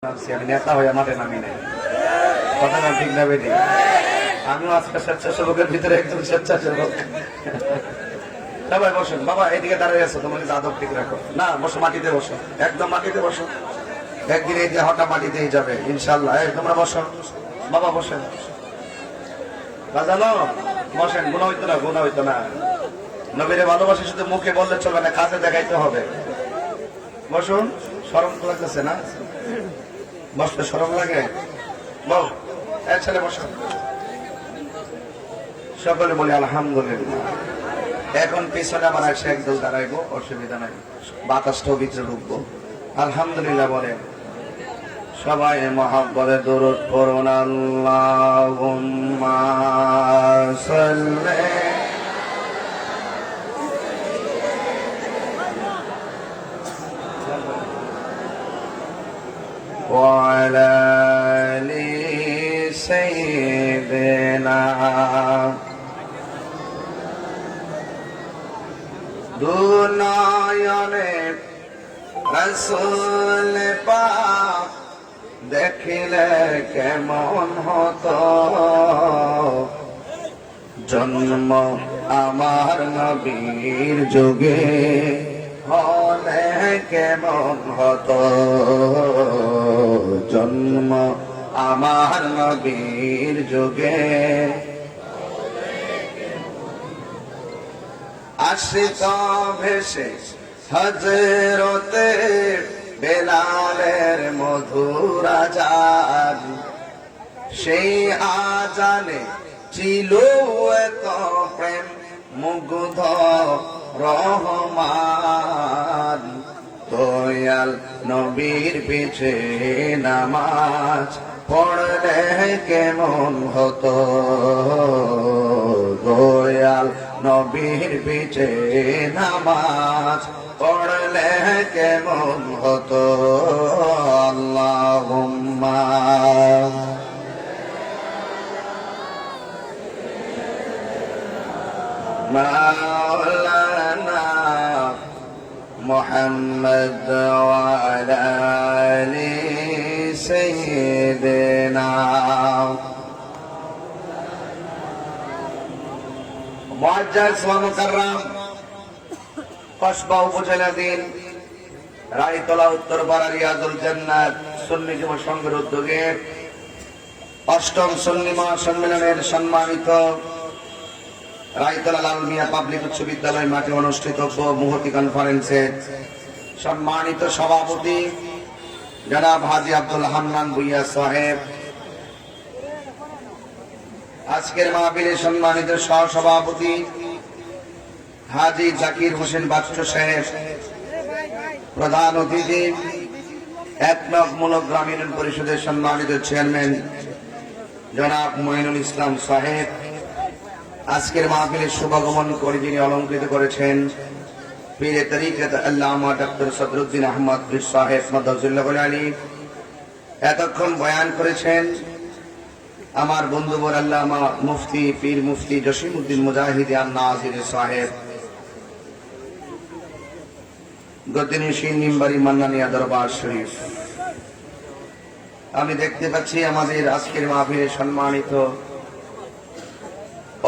আমি নেতা হয়ে মাঠে নামি নাই, কথা না ঠিক না বেটি। আমিও আজকে স্বেচ্ছাসেবকের ভিতরে একজন স্বেচ্ছাসেবক। সবাই বসেন বাবা, এইদিকে দাঁড়িয়ে আছো, তোমার আদব ঠিক রাখো না, বসো মাটিতে বসো, একদম মাটিতে বসো। একদিন এই দেহটা মাটিতেই যাবে ইনশাল্লাহ। তোমরা বসো বাবা, বসেন বাজানো, বসেন। গুণা হইতো না, গুণা হইতো না। নবীরে ভালোবাসে শুধু মুখে বললে চলবে না, কাজে দেখাইতে হবে। বসুন। শরম তো লাগতেছে না? বসতে শরম লাগে? বল ছেলে বসো। সকলে বলি আলহামদুলিল্লাহ। এখন পিছনে আমার এসে একদল দাঁড়াইবো, অসুবিধা নাই, বাতাসটাও ভিতরে ঢুকবো। আলহামদুলিল্লাহ বলে সবাই মহব্বতে দরুদ পড়ুন। আল্লাহুম্মা সাল্লি وعلى آل سيدنا। দুনয়নে রাসূল পাক দেখিলে কেমন হতো, জন্ম আমার নবীর যুগে হলে কেমন হতো, জন্ম আমার নবীর যুগে। আশিক ভেসে হযরতে বেলালের মধুর আজান, সেই আজানে ছিল এত প্রেম মুগ্ধ রহমান। দয়াল নবীর পিছে নামাজ পড়লে কেমন হতো, দয়াল নবীর পিছে নামাজ পড়লে কেমন হতো। আল্লাহুম্মা মাওলানা মুহাম্মদ ওয়া আলা আলি সাইয়্যিদিনা। মুআজ্জাজ ওয়া মুকাররম কসবা উপজেলাধীন রায়তলা উত্তরপাড়া রিয়াজুল জান্নাত সুন্নি যুব সংঘের উদ্যোগে ৮ম সুন্নি মহাসম্মেলনের সম্মানিত রায়তলা লাল মিয়া পাবলিক উচ্চ বিদ্যালয় মাঠে অনুষ্ঠিত মুহূর্তি কনফারেন্সের সম্মানিত সভাপতি জনাব হাজী আব্দুল হান্নান ভুইয়া সাহেব, আজকের মাহফিলের সম্মানিত সহসভাপতি হাজী জাকির হোসেন বাচ্চু সাহেব, প্রধান অতিথি একনকমূলক গ্রামীণ পরিষদের সম্মানিত চেয়ারম্যান জনাব মঈনুল ইসলাম সাহেব, আজকের মাহফিলের শুভাগমন করে যিনি অলঙ্কৃত করেছেন পীরে তরিকত আল্লামা ডক্টর সদরুদ্দিন আহমদ পীর সাহেব মাদাউল্লাহ আলী, এতক্ষণ বয়ান করেছেন আমার বন্ধুবর আল্লামা মুফতি পীর মুফতি জসিমউদ্দিন মুজাহিদ আন-নাজির সাহেব, গদ্দিনশীন নিম্বারি মান্নানিয়া দরবার শরীফ। আমি দেখতে পাচ্ছি আমাদের আজকের মাহফিলের সম্মানিত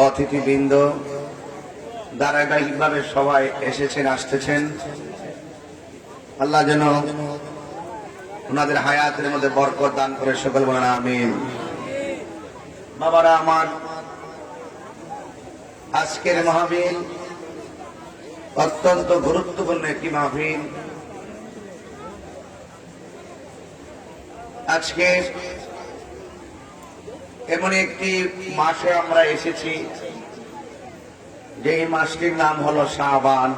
অতিথিবৃন্দ ধারাবাহিকভাবে সবাই এসেছেন, আসতেছেন। আল্লাহ যেন ওনাদের হায়াতের মধ্যে বরকত দান করে, সকল বলেন আমিন। বাবারা আমার, আজকের মাহফিল অত্যন্ত গুরুত্বপূর্ণ একটি মাহফিল। আজকে এমন একটি মাসে আমরা এসেছি যে মাসটির নাম হলো শাবান।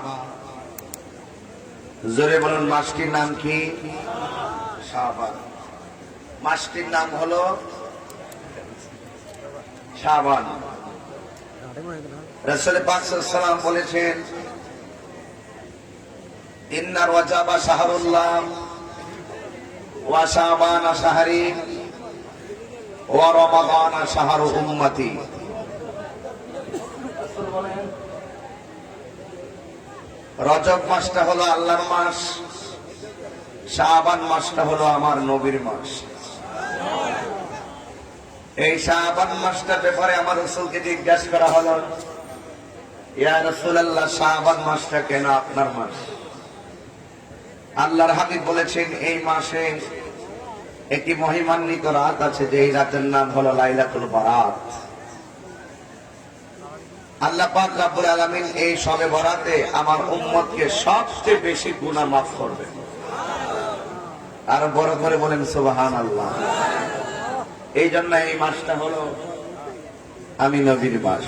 জোরে বলুন, মাসটির নাম কি? শাবান। মাসটির নাম হলো শাবান। রাসূল পাক সাল্লাল্লাহু আলাইহি ওয়াসাল্লাম বলেছেন, ইন্না রাজাবা শাহরুল্লাহ ওয়া শাবান শাহরি ওয়া রমাদান শাহরু উম্মতি। রজব মাসটা হলো আল্লাহর মাস, শাবান মাসটা হলো আমার নবীর মাস। এই শাবান মাসটার ব্যাপারে আমার রাসূলকে জিজ্ঞাসা করা হলো, ইয়া রাসূলুল্লাহ, শাবান মাসটা কেন আপনার মাস? আল্লাহর হাবিব বলেছেন, এই মাসে একটি মহিমান্বিত রাত আছে, যে এই রাতের নাম হলো লাইলাতুল বারাত। আল্লাহ পাক রব্বুল আলামিন এই শবে বরাতে আমার উম্মতকে সবচেয়ে বেশি গুনাহ মাফ করবেন। আর বড় করে বলেন সুবহানাল্লাহ। এই জন্য এই মাসটা হলো আমি নবীর মাস।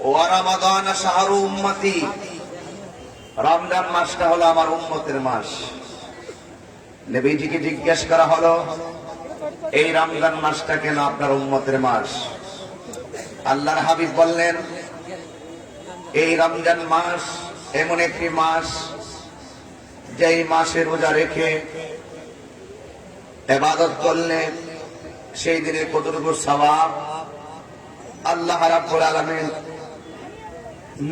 ওয়া রমাদান শাহরু উম্মতি, রমজান মাসটা হলো আমার উম্মতের মাস। নবীজিকে জিজ্ঞাসা করা হলো, এই রমজান মাসটা কেন আপনার উম্মতের মাস? আল্লাহর হাবিব বললেন, এই রমজান মাস এমন একটি মাস, যেই মাসে রোজা রেখে ইবাদত করলে সেই দিনের কতটুকু সওয়াব আল্লাহ রাব্বুল আলামিন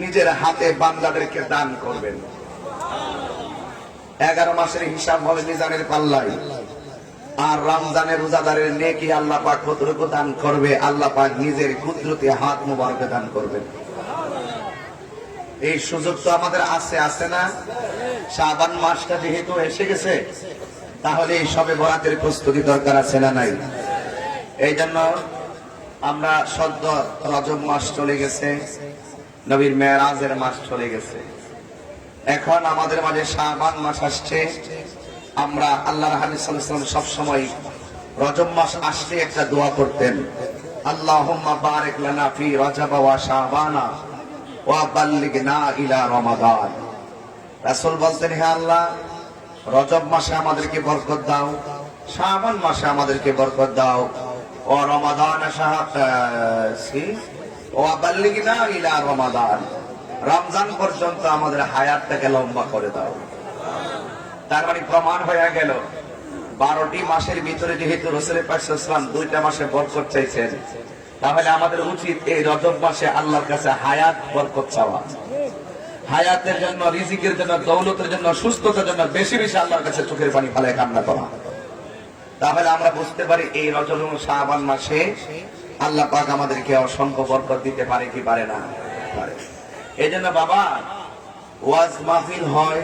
নিজের হাতে বান্দাদেরকে দান করবেন। 11 মাসের হিসাব হবে মিজানের পাল্লায়, আর রমজানের রোজাদারের নেকি আল্লাহ পাক কতটুকু দান করবে, আল্লাহ পাক নিজের কুদরতি হাত মুবারকে দান করবেন। এই সুযোগ তো আমাদের আছে না? শাবান মাসটা যেহেতু এসে গেছে, তাহলে এই শবে বরাতের প্রস্তুতি দরকার আছে না নাই? এই জন্য আমরা সদ্য রজব মাস চলে গেছে, নবীর মেরাজের মাস চলে গেছে, এখন আমাদের মাঝে শাবান মাস আসছে। আমরা আল্লাহর হাবিব সাল্লাল্লাহু আলাইহি ওয়াসাল্লাম সব সময় রজব মাস আসলে একটা দোয়া করতেন, আল্লাহুম্মা বারিক লানা ফি রজব ওয়া শাবানা ওয়া বাল্লিগনা ইলা রমাদান। রাসূল বলতেন, হে আল্লাহ, রজব মাসে আমাদেরকে বরকত দাও, শাবান মাসে আমাদেরকে বরকত দাও, ও রমাদান ওয়া বাল্লিগনা ইলা রমাদান, রমজান পর্যন্ত আমাদের হায়াতটাকে লম্বা করে দাও। তার মানে প্রমাণ হয়ে গেল 12টি মাসের ভিতরে যেহেতু রাসূল পাক সাল্লাল্লাহু আলাইহি ওয়াসাল্লাম 2টা মাসে বরকত চাইছেন, তাহলে আমাদের উচিত এই রজব মাসে আল্লাহর কাছে হায়াত বরকত চাওয়া, হায়াতের জন্য, রিজিকের জন্য, দৌলতের জন্য, সুস্থতার জন্য বেশি বেশি আল্লাহর কাছে চোখের পানি ফেলে কান্না করা। তাহলে আমরা বুঝতে পারি এই রজব এবং শাবান মাসে আল্লাহ পাক আমাদেরকে অসংখ্য বরকত দিতে পারে কি পারে না? পারে। এই জন্য বাবা, ওয়াজ মাহফিল হয়,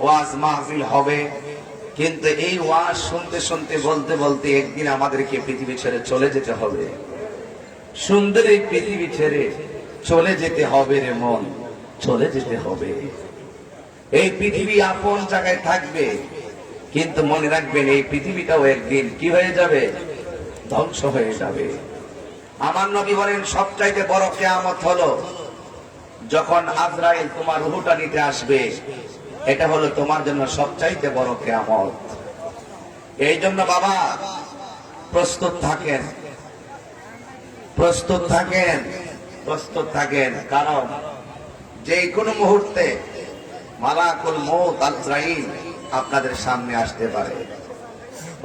ওয়াজ মাহফিল হবে, কিন্তু এই ওয়াজ শুনতে শুনতে বলতে বলতে একদিন আমাদেরকে পৃথিবী ছেড়ে চলে যেতে হবে। সুন্দর এই পৃথিবী ছেড়ে চলে যেতে হবে রে মন, চলে যেতে হবে। এই পৃথিবী আপন জায়গায় থাকবে, কিন্তু মনে রাখবেন এই পৃথিবীটাও একদিন কি হয়ে যাবে? ধ্বংস হয়ে যাবে। আমার নবী বলেন, সবচাইতে বড় কিয়ামত হলো যখন আজরাইল তোমার রূহটা নিতে আসবে, এটা হলো তোমার জন্য সবচাইতে বড় কিয়ামত। এই জন্য বাবা, প্রস্তুত থাকেন, প্রস্তুত থাকেন, প্রস্তুত থাকেন, কারণ যে কোনো মুহূর্তে মালাকুল মউত আজরাইল আপনাদের সামনে আসতে পারে।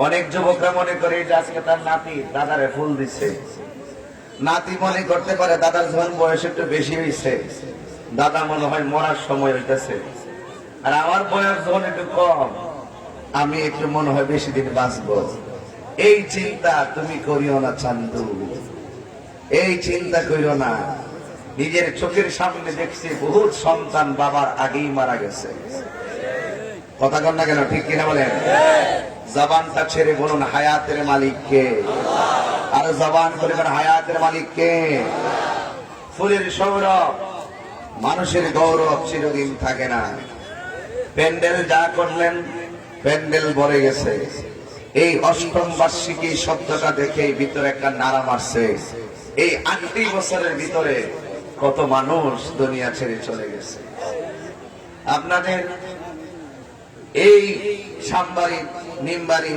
অনেক যুবকরা মনে করে যে আজকে তার নাতি দাদারে ফুল দিচ্ছে, নাতি মনে করতে পারে দাদার যখন বয়স একটু বেশি হয়েছে, দাদা মনে হয় মরার সময় হইতেছে, আর আমার বয়স যখন একটু কম, আমি একটু মনে হয় বেশি দিন বাঁচবো। এই চিন্তা তুমি করিও না চান্দু, এই চিন্তা করিও না। নিজের চোখের সামনে দেখছি বহুত সন্তান বাবার আগেই মারা গেছে। কথা কন না কেন? ঠিক কিনা বলেন? জবানটা ছেড়ে বলুন, হায়াতের মালিক কে? আর জবান করে বলেন, হায়াতের মালিক কে? ফুলের সৌরভ, মানুষের গৌরব চিরদিন থাকে না। প্যান্ডেল যা করলেন, প্যান্ডেল ভরে গেছে। এই অষ্টম বার্ষিকী শব্দটা দেখে ভিতরে একটা নাড়া মারছে। এই 8টি বছরের ভিতরে কত মানুষ দুনিয়া ছেড়ে চলে গেছে। আপনাদের এই সামবাড়ি, নিমবাড়ি,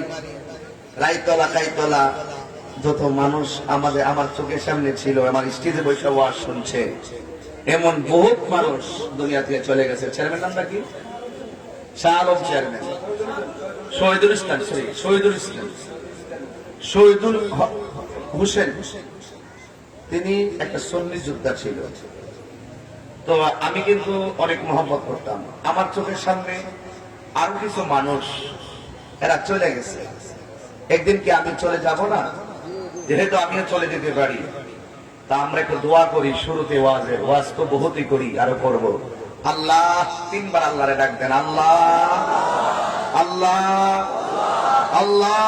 রায়তলা, কাইতলা যত মানুষ আমার চোখের সামনে ছিল, আমার স্টেজে বসে ওয়াজ শুনছে, এমন বহুত মানুষ দুনিয়া থেকে চলে গেছে। চেয়ারম্যান নামটা কি? শাহ আলম চেয়ারম্যান, শহীদুল ইসলাম, শহীদুল হোসেন, তিনি একটা সুন্নি যোদ্ধা ছিল। তো আমি কিন্তু অনেক মহব্বত করতাম। আমার চোখের সামনে আরো কিছু মানুষ এরা চলে গেছে। একদিন কি আমি চলে যাব না? যেহেতু আমিও চলে যেতে পারি, তা আমরা একটু দোয়া করি। শুরুতে ওয়াজ তো বহুতই করি, আরো করব। আল্লাহ, 3 বার আল্লাহরে ডাক দেন। আল্লাহ আল্লাহ আল্লাহ।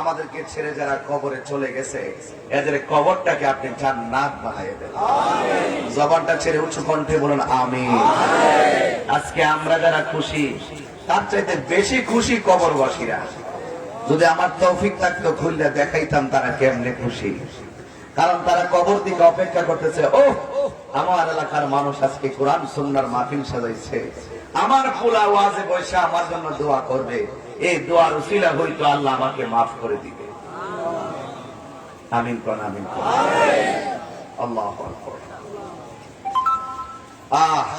আমাদেরকে ছেড়ে যারা কবরে চলে গেছে, এদের কবরটাকে আপনি জান্নাত বানিয়ে দেন। জবানটা ছেড়ে উঁচু কণ্ঠে বলুন আমিন। আজকে আমরা যারা খুশি, তার চাইতে বেশি খুশি কবরবাসীরা। যদি আমার তৌফিক থাকতো খুললে দেখাইতাম তারা কেমনে খুশি। কারণ তারা কবর দিকে অপেক্ষা করতেছে। ও, আমার এলাকার মানুষ আজকে কোরআন সুন্নাহর মাহফিল সাজাইছে, আমার পোলা ওয়াজে বসে আমার জন্য দোয়া করবে। এই দোয়ার উসিলা হইতো আল্লাহ আমাকে মাফ করে দিবে। আমিন কোন আমিন কোন। আল্লাহু আকবার।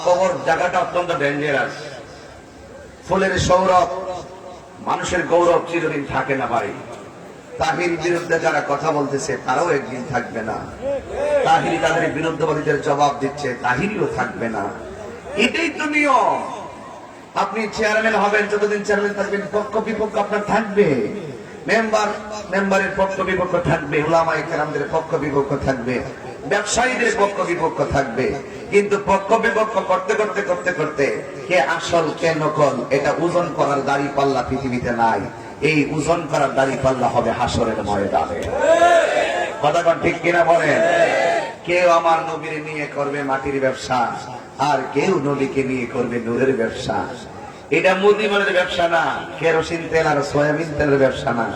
কবর জায়গাটা অত্যন্ত ডেঞ্জারাস। ফুলের সৌরভ, মানুষের গৌরব চিরদিন থাকে না ভাই। তাহির বিরুদ্ধে যারা কথা বলতেছে তারাও একদিন থাকবে না। তাহিরি তাদের বিরুদ্ধবাদীদের জবাব দিচ্ছে, তাহিরিও থাকবে না। এটাই তো নিয়ম। আপনি চেয়ারম্যান হবেন, যতদিন চেয়ারম্যান থাকবেন পক্ষ বিপক্ষ আপনার থাকবে। মেম্বারের পক্ষ বিপক্ষ থাকবে, উলামায়ে কেরামদের পক্ষ বিপক্ষ থাকবে, ব্যবসায়ীদের পক্ষ বিপক্ষ থাকবে। কিন্তু পক্ষ বিপক্ষ করতে করতে করতে করতে কে আসল কে নকল, এটা ওজন করার দাড়ি পাল্লা পৃথিবীতে নাই। এই ওজন করার দাড়ি পাল্লা হবে হাসরের ময়দানে। কথা কোন ঠিক কিনা বলেন? কেউ আমার নবীর নিয়ে করবে মাটির ব্যবসা, আর কেউ নবীকে নিয়ে করবে নূরের ব্যবসা। এটা মুদিমানের ব্যবসা না, কেরোসিন তেল আর সয়াবিন তেলের ব্যবসা না,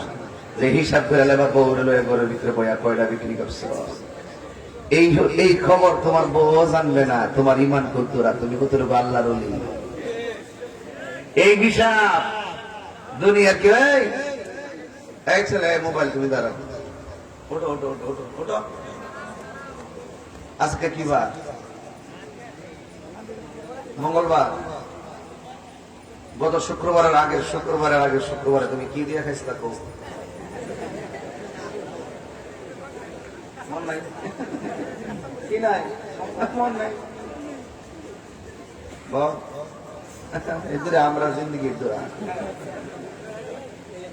যে হিসাব করে লেবা বউরে লয়ে ঘরের ভিতরে বইয়া কয়টা বিক্রি করছে। এই খবর তোমার বউ জানবে না। তোমার ইমান কতরা, তুমি কতটুকু আল্লাহর ওলি, এই হিসাব দুনিয়ার কেউ। এই ছেলে, মোবাইল তুমি দাঁড়াও, ওটো ওটো ওটো ওটো ওটো। আজকে কি বার? মঙ্গলবার। গত শুক্রবারের আগের শুক্রবারে তুমি কি দিয়ে খাইছ থাকো? মন নাই? কি নাই? মন নাই? এদের আমরা জিন্দগির দোয়া।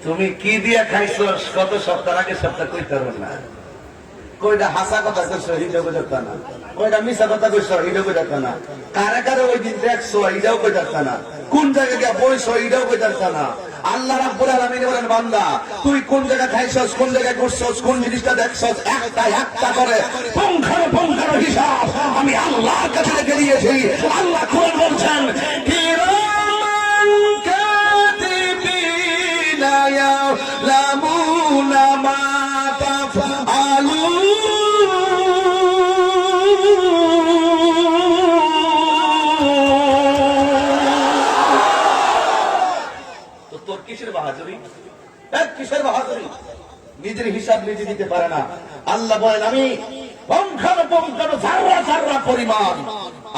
তুমি কি দিয়া খাইছ কত সপ্তাহ আগে সপ্তাহ কইতে পারো না। কইটা হাসা কথা কইছ এইটাও কইতা না, কইটা মিছা কথা কইছ এইটাও কইতা না, কারে কারে ওই দিন দেখছো এইটাও কইতা না, কোন জায়গায় গিয়া বইছো এইটাও কইতা না। আল্লাহ রাব্বুল আলামিন বলেন, বান্দা তুই কোন জায়গায় খাইছস, কোন জায়গায় করছস, কোন জিনিসটা দেখছস, একটা করে পুঙ্খানুপুঙ্খান হিসাব আমি আল্লাহর কাছে রেখে দিয়েছি। আল্লাহ কোরআন বলছেন, কিরামান কাতিবিনা ইয়ালামুনা মা তাফআলুন। কিসের বাহাদুরি? নিজের হিসাব নিজে দিতে পারে না। আল্লাহ বলেন, আমি জাররা পরিমাণ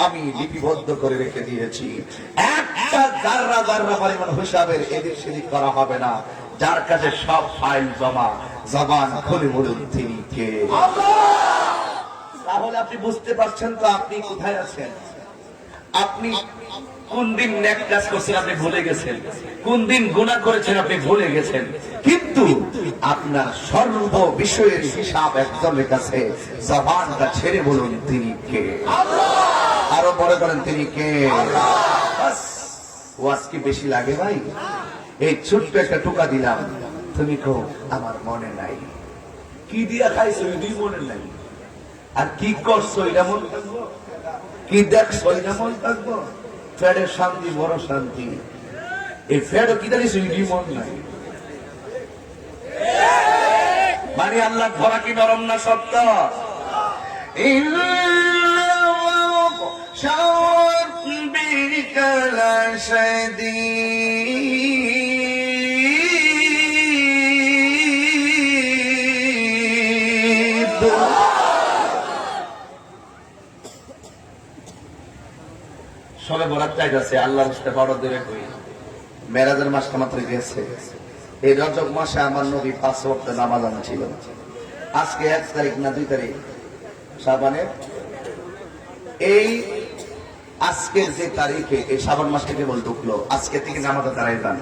আমি লিপিবদ্ধ করে রেখে দিয়েছি। একটা জাররা পরিমাণ হিসাবের এদিক সেদিক করা হবে না। যার কাছে সব ফাইল জমা, জবান খুলে বলুন তিনি কে। তাহলে আপনি বুঝতে পারছেন তো আপনি কোথায় আছেন। আপনি কোন দিন নেক কাজ করছেন আপনি ভুলে গেছেন, কোন দিন গুনাহ করেছেন আপনি ভুলে গেছেন। কিন্তু আপনার সর্ব বিষয়ের হিসাব একজনের কাছে। জবানটা ছেড়ে বলুন তিনি কে। আরো বড় করেন তিনি কে। ওয়াজ কি বেশি লাগে ভাই? এই ছোট্ট একটা টোকা দিলাম, তুমি কো আমার মনে নাই। কি দিয়া খাইছো এটাই মনে নাই, আর কি করছো এটা মনে থাকবো, কি দেখছো এটা মনে থাকবো। ফেডের শান্তি বড় শান্তি, এই ফেডও কি জানিস এটাই মনে নাই। মানে আল্লাহ ধরা কি নরম না শক্ত? সবে বরাত চাইতেছে, আল্লাহ বড় দূরে কই। মেরাজের মাসটা মাত্র গেছে। এই রজব মাসে আমার নবী 5 ওয়াক্ত নামাজ ছিল। আজকে 1 তারিখ না 2 তারিখ শাবানের। এই আজকের যে তারিখে এই শ্রাবণ মাস থেকে বল ঢুকলো, আজকে থেকে নামাজে দাঁড়াই যান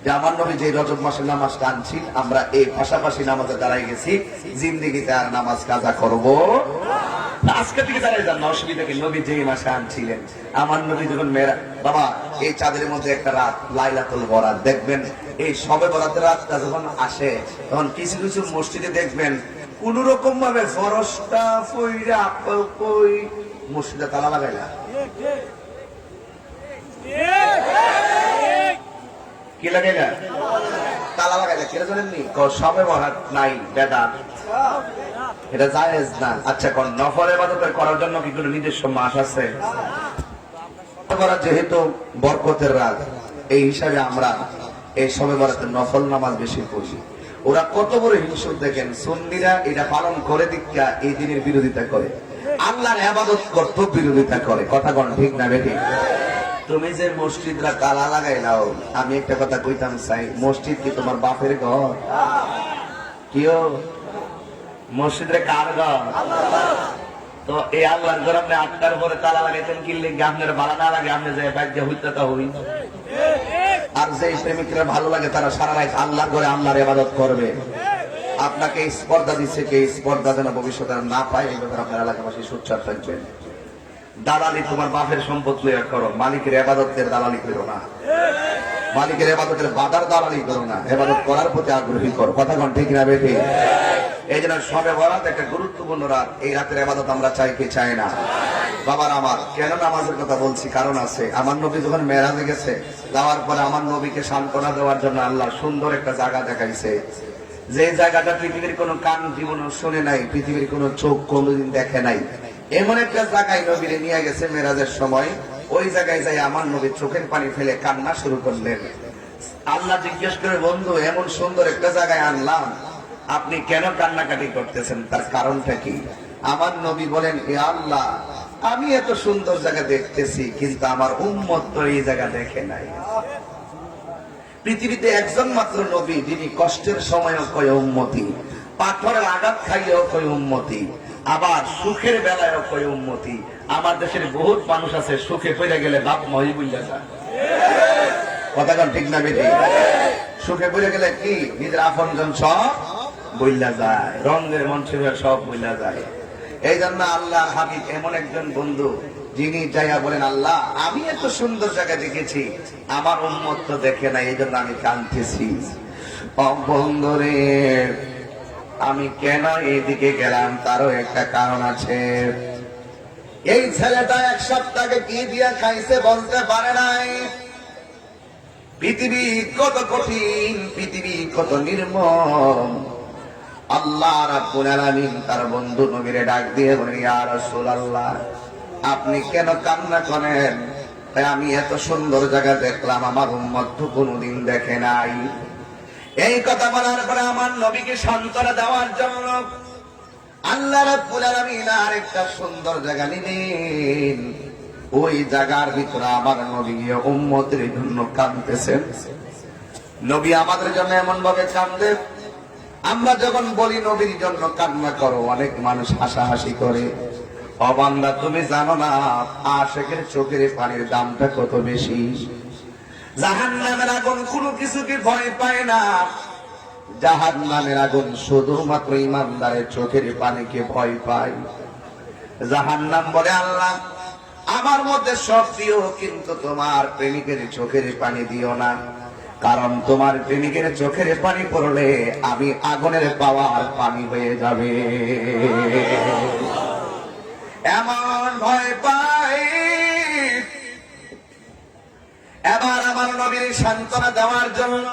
যে আমার নবী যে রজব মাসের নামাজটা আনছি আমরা এই পাশাপাশি নামাজে দাঁড়াই গেছি, জিন্দিগিতে আর নামাজ কাজা করব আজকে থেকে দাঁড়াই যান না, অসুবিধা কি? নবী যে মাসে আনছিলেন, আমার নবী যখন মেয়েরা বাবা এই চাঁদের মধ্যে একটা রাত লাইলাতুল বরাত দেখবেন, এই সবে বরাতের রাতটা যখন আসে তখন কিছু কিছু মসজিদে দেখবেন কোন রকম ভাবে ফরসটা ফইরা কই মসজিদে তালা লাগাই না, কি লাগাই না, তালা লাগাই না, কেন জানেননি? সবে বরাত নাই, বেদাত, এটা জায়েজ না। আচ্ছা কোন নফল ইবাদত করার জন্য কি কোনো নিজস্ব মাস আছে? যেহেতু বরকতের রাত, এই হিসাবে আমরা এই সবে বরাতের নফল নামাজ বেশি পড়ি। ওরা কত বড় হিংসুক দেখেন, সুন্নিরা এটা পালন করে দীক্ষা এই দিনের বিরোধিতা করে, আল্লাহর ইবাদত করতে বিরোধিতা করে। কথা কোন ঠিক না বেঠিক? তুমি যে মসজিদরা তালা লাগাই নাও, আমি একটা কথা কইতাম চাই, মসজিদ কি তোমার বাপের ঘর? কিও মসজিদে কার ঘর? তো এই আল্লাহর ঘর আপনি 8টার পরে তালা লাগাইতেন কিনলে আপনার ভালো না লাগে, আপনি যে বাইরে হইতে তা হই। আর যে প্রেমিকরা ভালো লাগে তারা সারা রাত আল্লাহর ঘরে আল্লাহর ইবাদত করবে। আপনাকে স্পর্ধা দিচ্ছে, কে স্পর্ধা যেন ভবিষ্যতে না পায় এই ব্যাপারে আপনার এলাকাবাসী সোচ্চার থাকবেন। দালালি তোমার বাপের সম্পদ লইয়া করো, মালিকের ইবাদতের দালালি করো না, মালিকের ইবাদতের বাদার দালালি করো না, ইবাদত করার প্রতি আগ্রহী করো। কথা কোন ঠিক না বেঠি? এই জন্য সবে বরাত একটা গুরুত্বপূর্ণ রাত, এই রাতের ইবাদত আমরা চাই কি চাই না? বাবার আমার কেন নামাজের কথা বলছি, কারণ আছে। আমার নবী যখন মেরাজে গেছে, যাওয়ার পরে আমার নবীকে সান্ত্বনা দেওয়ার জন্য আল্লাহ সুন্দর একটা জায়গা দেখাইছে, যে জায়গাটা পৃথিবীর কোনো কান জীবন শুনে নাই, পৃথিবীর কোনো চোখ কোনোদিন দেখে নাই, এমন একটা জায়গায় নবীরে নিয়ে গেছে মেরাজের সময়। ওই জায়গায় যাই আমার নবী চোখের পানি ফেলে কান্না শুরু করলেন। আল্লাহ জিজ্ঞেস করে, বন্ধু এমন সুন্দর একটা জায়গায় আনলাম, আপনি কেন কান্নাকাটি করতেছেন, তার কারণটা কি? আমার নবী বলেন, এ আল্লাহ, আমি এত সুন্দর জায়গা দেখতেছি কিন্তু আমার উম্মত তো এই জায়গা দেখে নাই। পৃথিবীতে একজন মাত্র নবী যিনি কষ্টের সময়ও কয় উম্মতি, পাথরের আঘাত খাইলেও কয় উম্মতি, আবার সুখের বেলায়ও কয় উম্মতি। আমার দেশের বহুত মানুষ আছে সুখে পড়ে গেলে বাপ মহি বুঝা যায়। কথা কোন ঠিক না বেটি? সুখে পড়ে গেলে কি নিজের আপনজন সব বইলা যায়, রঙের মঞ্চের সব বইলা যায়। এই জন্য আল্লাহর হাবিব এমন একজন বন্ধু যিনি যাইয়া বলেন, আল্লাহ আমি এত সুন্দর জায়গা দেখেছি, আমার উম্মত তো দেখে নাই, এই জন্য আমি কাঁদতেছি। বন্ধুরে আমি কেন এইদিকে গেলাম তারও একটা কারণ আছে। এই ছেলেটা 1 সপ্তাহে কি দিয়া খাইছে বলতে পারে নাই। পৃথিবী কত কঠিন, পৃথিবী কত নির্মম। আল্লাহ রাব্বুল আলামিন তার বন্ধু নবীরে ডাক দিয়ে বলেন, ইয়া রাসূলুল্লাহ আপনি কেন কান্না করেন? আমি এত সুন্দর জায়গা দেখলাম, আমার উম্মত তো কোনোদিন দেখে নাই। এই কথা বলার পরে আমার নবীকে সান্ত্বনা দেওয়ার জন্য আল্লাহ রাব্বুল আলামিন আরেকটা সুন্দর জায়গা নিলেন। ওই জায়গার ভিতরে আমার নবী উম্মতের জন্য কাঁদতেছেন। নবী আমাদের জন্য এমন ভাবে কাঁদে, আমরা যখন বলি নবীর জন্য কান্না করো, অনেক মানুষ হাসাহাসি করে। ও বান্দা তুমি জানো না আশিকের চোখের পানির দামটা কত বেশি? জাহান্নামের আগুন কোনো কিছুকে ভয় পায় না, জাহান্নামের আগুন শুধুমাত্র ইমানদারের চোখের পানিকে ভয় পায়। জাহান্নাম বলে, আল্লাহ আমার মধ্যে সব দিও কিন্তু তোমার প্রেমিকের চোখের পানি দিও না, কারণ তোমার প্রেমিকের চোখের পানি পড়লে আমি আগুনের পাওয়ার পানি হয়ে যাবে। এমন ভয় পাই। এবার আমার নবীর সান্ত্বনা দেওয়ার জন্য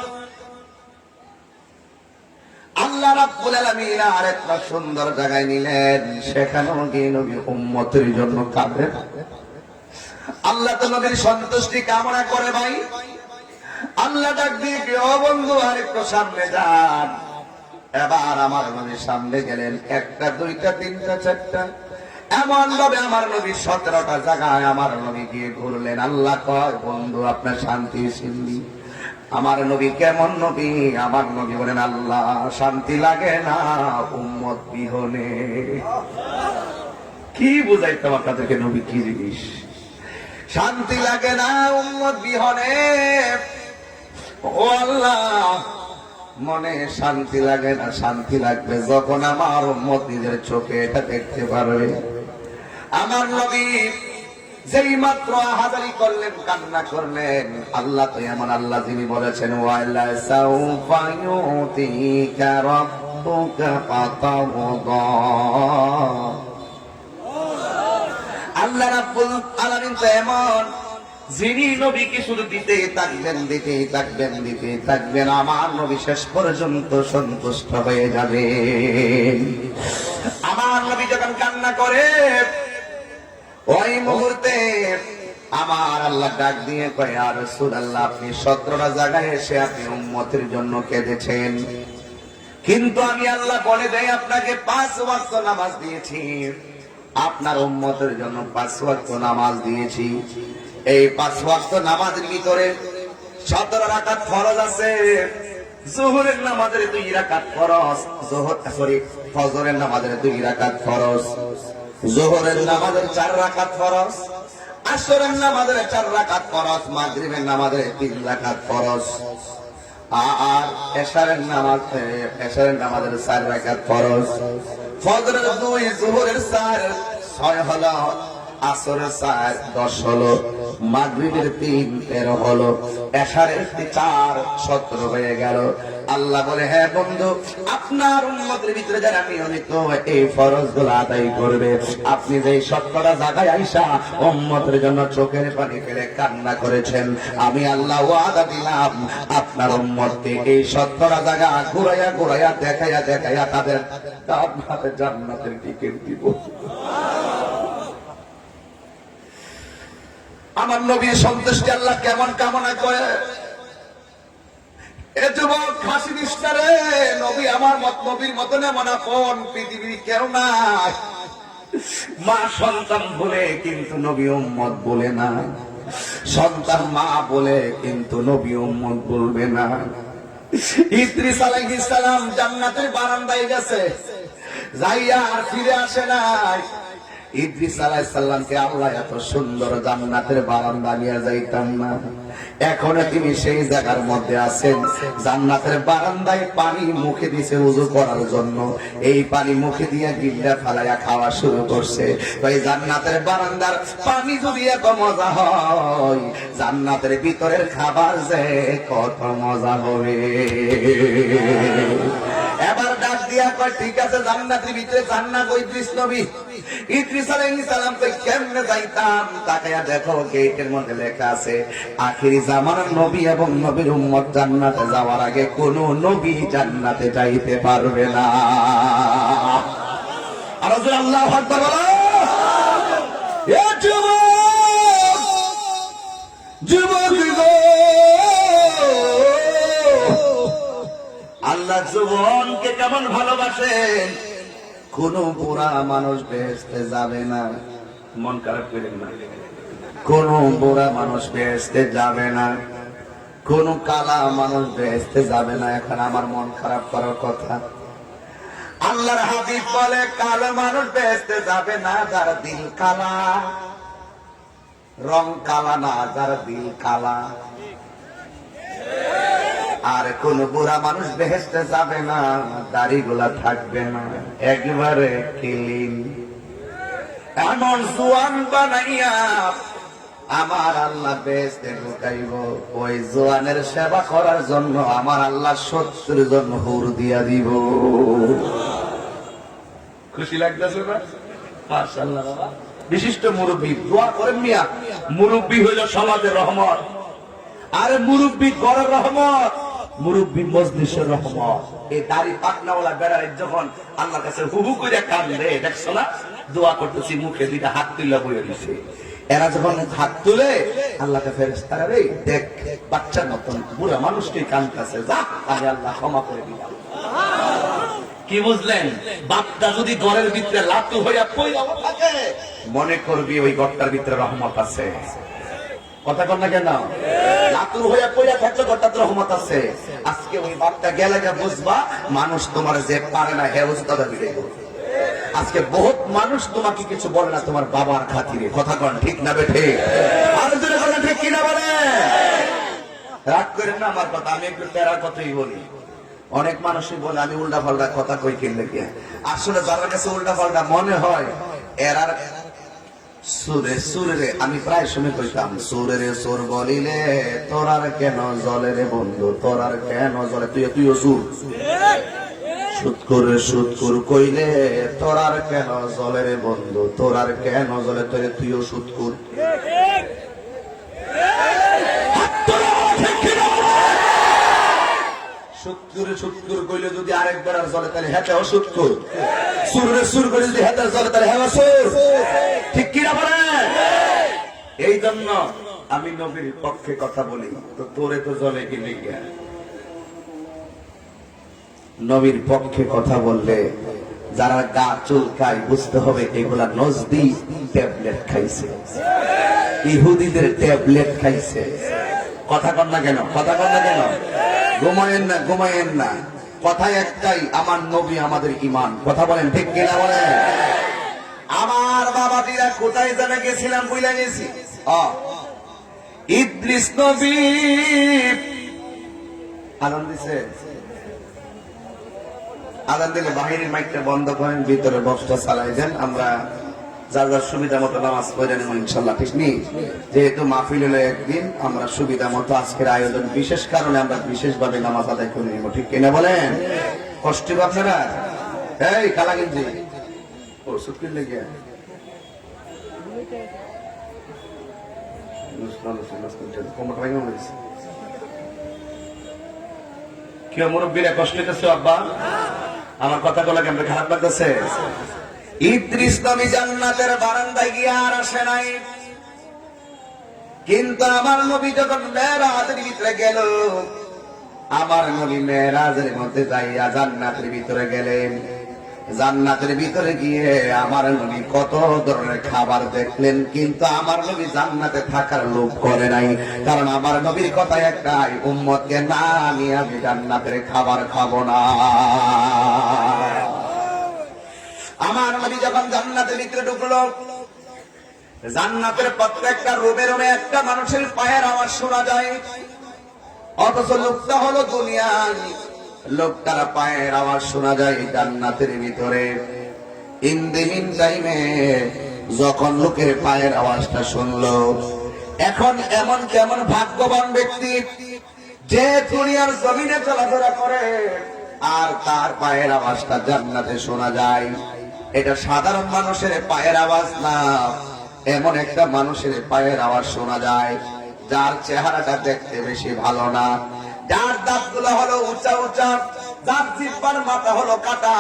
আল্লাহ রাব্বুল আলামিন আরেকটা সুন্দর জায়গায় নিলেন। সেখানেও গিয়ে নবী উম্মতের জন্য কাঁদেন। আল্লাহ তো নবীর সন্তুষ্টি কামনা করে ভাই। আল্লাহ ডাক দিয়ে, ও বন্ধু আরেকটু সামনে যান। এবার আমার নবীর সামনে গেলেন। 1টা 2টা 3টা 4টা এমন ভাবে আমার নবী 17টা জায়গায় আমার নবী গিয়ে ঘুরলেন। আল্লাহ কয়, বন্ধু আপনার শান্তি সিন্ধি। আমার নবী কেমন নবী? আমার নবী বলেন, আল্লাহ শান্তি লাগে না উম্মত বিহনে। কি বুঝাইতাম আপনাদেরকে নবী কি জিনিস? শান্তি লাগে না উম্মত বিহনে। ও আল্লাহ, মনে শান্তি লাগে না, শান্তি লাগবে যখন আমার উম্মত নিজের চোখে এটা দেখতে পারবে। আমার নবী যেই মাত্র আহাজারি করলেন, কান্না করলেন, আল্লাহ তো এমন আল্লাহ যিনি বলেছেন ওয়ালা সাউফা ইউতিকা রাব্বুকা ফাতারদা। আল্লাহ রাব্বুল আলামিন তো এমন যিনি নবীকে শুধু দিতেই থাকবেন, দিতেই থাকবেন, দিতেই থাকবেন, আমার নবী শেষ পর্যন্ত সন্তুষ্ট হয়ে যাবে। আমার নবী যখন কান্না করে ওই মুহূর্তে আমার আল্লাহ ডাক দিয়ে কয়, ইয়া রাসূলুল্লাহ, আপনি 17টা জায়গায় এসে আপনি উম্মতের জন্য কেঁদেছেন, কিন্তু আমি আল্লাহ বলে দেই আপনাকে 5 ওয়াক্ত নামাজ দিয়েছি, আপনার উম্মতের জন্য 5 ওয়াক্ত নামাজ দিয়েছি। এই 5 ওয়াক্ত নামাজের ভিতরে 17 রাকাত ফরজ আছে। যোহরের নামাজের 2 রাকাত ফরজ, ফজরের নামাজের 2 রাকাত ফরজ, যোহরের নামাজের 4 রাকাত ফরজ, আসরের নামাজের 4 রাকাত ফরজ, মাগরিবের নামাজের 3 রাকাত ফরজ, আর এশারের নামাজের 4 রাকাত ফরজ। ফজরের 2, যোহরের 4, 6 হলো, আসরের 4, 10 হলো, মাগরিবের 3, 13 হলো, এশারের 4, 17 হয়ে গেল। আল্লাহ বলে, হ্যাঁ বন্ধু, আপনার উম্মতের ভিতরে যারা নিয়মিত এই ফরজগুলো আদায় করবে, আপনি যে 17টা জায়গায় আইসা উম্মতের জন্য চোখের পানি ফেলে কান্না করেছেন, আমি আল্লাহ ওয়াদা দিলাম আপনার উম্মতকে এই 17টা জায়গা ঘুরাইয়া ঘুরাইয়া দেখাইয়া দেখাইয়া তাদের জান্নাতের টিকিট দিব। আমার নবীর সন্তুষ্টি আল্লাহ কেমন কামনা করে? এ যুবক, হাসি দিস্তারে, নবী আমার নবীর মতন এমন আপন পৃথিবীর কেউ নাই। মা সন্তান বলে কিন্তু নবী উম্মত বলে না, সন্তান মা বলে কিন্তু নবী উম্মত বলবে না। ইদ্রিস আলাইহিস সালাম জান্নাতের বারান্দায় গেছে, যাইয়া আর ফিরে আসে নাই। ইদ্রিস আলাইহিস সালামকে আল্লাহ এত সুন্দর জান্নাতের বারান্দা নিয়ে যাইতাম না, এখন তিনি সেই জায়গার মধ্যে আছেন, জান্নাতের বারান্দায় পানি মুখে দিয়েছে ওযু করার জন্য, এই পানি মুখে দিয়ে গিল্লা ফালাইয়া খাওয়া শুরু করছে। তাই জান্নাতের বারান্দার পানি যদি এত মজা হয়, জান্নাতের ভিতরের খাবার যে কত মজা হবে। এবার ডাক দিয়া কয়, ঠিক আছে, জান্নাতের ভিতরে জান্নাত ইদ্রিস নবী। ইদ্রিস আলাইহিস সালাম কই, কেমনে যাইতাম? তাকায়া দেখো, গেটের মধ্যে লেখা আছে, আখিরি জামানার নবী এবং নবীর উম্মত জান্নাতে যাওয়ার আগে কোন নবী জান্নাতে যাইতে পারবে না। আর রাসূল আল্লাহু আকবার বলো। এ যুবক, যুবক গো, আল্লাহ যুবনকে কেমন ভালোবাসেন। কোন বুড়া মানুষ বেহেশতে যাবে না, মন খারাপ করেন না, কোন বুড়া মানুষ বেহেশতে যাবে না, কোন কালা মানুষ বেহেশতে যাবে না। এখন আমার মন খারাপ করার কথা? আল্লাহর হাবিব বলে, কালো মানুষ বেহেশতে যাবে না যার দিল কালা, রং কালা না, যার দিল কালা। আর কোন বুড়া মানুষ বেহেশতে যাবে না দাড়িগুলা থাকবে না, একবারে ক্লিন। এমন জোয়ান বানাইয়া আমার আল্লাহ বেহেশতে ঢুকাইব, ওই জোয়ানের সেবা করার জন্য আমার আল্লাহ 70 জন হুর দিয়া দিব। খুশি লাগতেছে না? মাশাআল্লাহ। বাবা বিশিষ্ট মুরব্বী দোয়া করেন মিয়া, মুরব্বী হইল সমাজের রহমত, আরে মুরব্বী ঘরের রহমত, মুরব্বী মজলিসের রহমত। এই দাড়ি পাকনাওয়ালা বেড়ায় যখন আল্লাহর কাছে হু হু করে কান্দে, দেখছো না? দোয়া করতেছি, মুখে 2টা হাত তুলে বইয়ে দিছে। এরা যখন হাত তুলে আল্লাহকে ফেরেশতারা, রে দেখ, বাচ্চার মতন বুড়া মানুষকে কাঁদতেছে, যা তাহলে আল্লাহ ক্ষমা করে দিলাম। কি বুঝলেন? বাপটা যদি ঘরের ভিতরে লাতু হইয়া পইয়া থাকে, মনে করবি ওই ঘরটার ভিতরে রহমত আছে। কথা কন না কেন? লাতুর হইয়া পইয়া থাকলে ঘরটাতে রহমত আছে। আজকে ওই বাপটা গেলে বুঝবা, মানুষ তোমার যে পারে না হে উস্তাদা দিবে। আজকে বহুত মানুষ তোমাকে কিছু বলে না তোমার বাবার খাতিরে। কথা কন ঠিক না বেঠে? আর যদি বলেন ঠিক কিনা বলে, রাগ করেন না আমার কথা, আমি একটু তেরা কথাই বলি। অনেক মানুষই বলে আমি উল্টা পাল্টা কথা কই কিনলে গিয়ে, আসলে যার কাছে উল্টা পাল্টা মনে হয় এরার সুরে সুরে আমি প্রায় শুনে কইতাম, সুরে রে সুর বলিলে তোরার কেন জলে রে বন্ধু, তোরার কেন জলে, তুইও সুর সুৎকুর কইলে তোরার কেন জলে রে বন্ধু, তোরার কেন জলে, তোরে তুইও সুৎকুর। সুৎকুর কইলে যদি আরেকবার আর জলে তাহলে হেঁটেও সুৎকুর, সুরে সুর করে যদি হেঁটে জলে তাহলে হেঁয়া সুর। ঠিক কিনা বলেন? এই জন্য আমি নবীর পক্ষে কথা বলি। তো তোরে তো জলে কিনে গিয়া নবীর পক্ষে কথা বললে যারা গা চুলকায় বুঝতে হবে এগুলা নজদি ট্যাবলেট খাইছে, ইহুদিদের ট্যাবলেট খাইছে। কথা কন না কেন? কথা কন না কেন? ঘুমায়েন না, ঘুমায়েন না। কথা একটাই, আমার নবী আমাদের ঈমান। কথা বলেন ঠিক কিনা বলেন? আমার বাবাটিরা কোথায় জানা গেছিলাম বুঝলা গেছি। ইদ্রিস নবী আনন্দ দিছে, আদান দিলে বাহিরের মাইকটা বন্ধ করেন, ভিতরে বক্সটা চালাই দেন, আমরা যার যার সুবিধা মতো নামাজ পড়ে নেব ইনশাল্লাহ। ঠিক নেই? যেহেতু মাহফিল হলো একদিন, আমরা সুবিধা মতো আজকের আয়োজন বিশেষ কারণে আমরা বিশেষভাবে নামাজ আদায় করে নেব। ঠিক কিনা বলেন? কষ্ট আপনারা এই কালা গেঞ্জি ও সুতকির লেগে কি মুরব্বীরা কষ্ট হইতেছে আব্বা? আমার কথাগুলো কেমন খারাপ লাগতেছে? ইদ্রিস নবী জান্নাতের বারান্দায় গিয়ে আর আসে নাই, কিন্তু আমার নবী যখন মেরাজের ভিতরে গেল, আমার নবী মেরাজের মধ্যে যাইয়া জান্নাতের ভিতরে গেলেন। জান্নাতের ভিতরে গিয়ে আমার নবী কত ধরনের খাবার দেখলেন, কিন্তু আমার নবী জান্নাতে থাকার লোভ করে নাই। কারণ আমার নবীর কথা একটাই, উম্মতকে না নিয়ে আমি জান্নাতের খাবার খাবো না। আমার নবী যখন জান্নাতের ভিতরে ঢুকলো, জান্নাতের প্রত্যেকটা রুমে রুমে একটা মানুষের পায়ের আওয়াজ শোনা যায়, অথচ লোকটা হলো দুনিয়ার, লোকটার পায়ের আওয়াজ শোনা যায় জান্নাতের ভিতরে। ইন দি মিন টাইমে যখন লোকের পায়ের আওয়াজটা শুনলো, এখন এমন কেমন ভাগ্যবান ব্যক্তি যে দুনিয়ার জমিনে চলাফেরা করে আর তার পায়ের আওয়াজটা জান্নাতে শোনা যায়। এটা সাধারণ মানুষের পায়ের আওয়াজ না, এমন একটা মানুষের পায়ের আওয়াজ শোনা যায় যার চেহারাটা দেখতে বেশি ভালো না, যার দাঁতগুলো হলো উঁচা উঁচা, যার জিহ্বার মাথা হলো কাটা।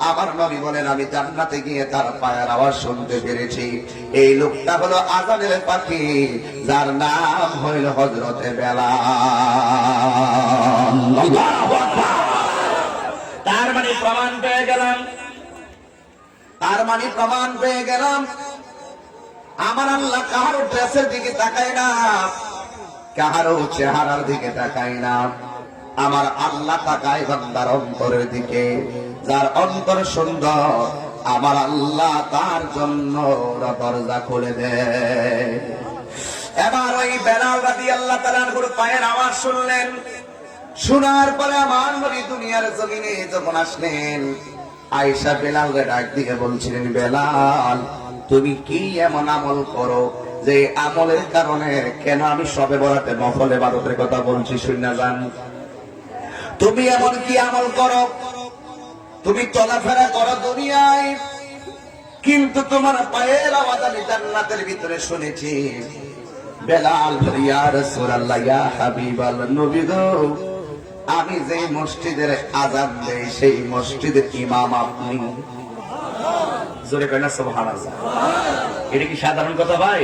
আমার নবী বলেন আমি জান্নাতে গিয়ে তার পায়ের আওয়াজ শুনতে পেরেছি। এই লোকটা হলো আযানের পাখি, যার নাম হইল হযরতে বেলাল। আল্লাহু আকবার। তার মানে প্রমাণ পেয়ে গেলাম, তার মানে প্রমাণ পেয়ে গেলাম আমার আল্লাহ কাহারো ড্রেসের দিকে তাকায় না, কাহারো চেহারার দিকে তাকায় না। আমার আল্লাহ তাকায় বান্দার অন্তরের দিকে। যার অন্তর সুন্দর, আমার আল্লাহ তার জন্য দরজা খুলে দেয়। এবার ওই বেলাল রাদিয়াল্লাহু তাআলার পায়ের আওয়াজ শুনলেন। শোনার পরে আমার নবী দুনিয়ার জমিনে যখন আসলেন, আয়েশা বেলালকে ডাক দিয়ে বলছিলেন, বেলাল তুমি কি এমন আমল করো যে আমলের কারণে কেন আমি সবে বরাতে নফল ইবাদতের কথা বলছি শুনে যান। তুমি এমন কি আমল করো, তুমি চলাফেরা করো দুনিয়ায়, কিন্তু তোমার পায়ের আওয়াজ আমি জান্নাতের ভিতরে শুনেছি। বেলাল ইয়া রাসূলুল্লাহ ইয়া হাবিবাল্লাহ, নবী গো আমি যে মসজিদের আযান দেই সেই মসজিদের ইমাম আপনি। জোরে কয় না সুবহানাল্লাহ। এটা কি সাধারণ কথা ভাই?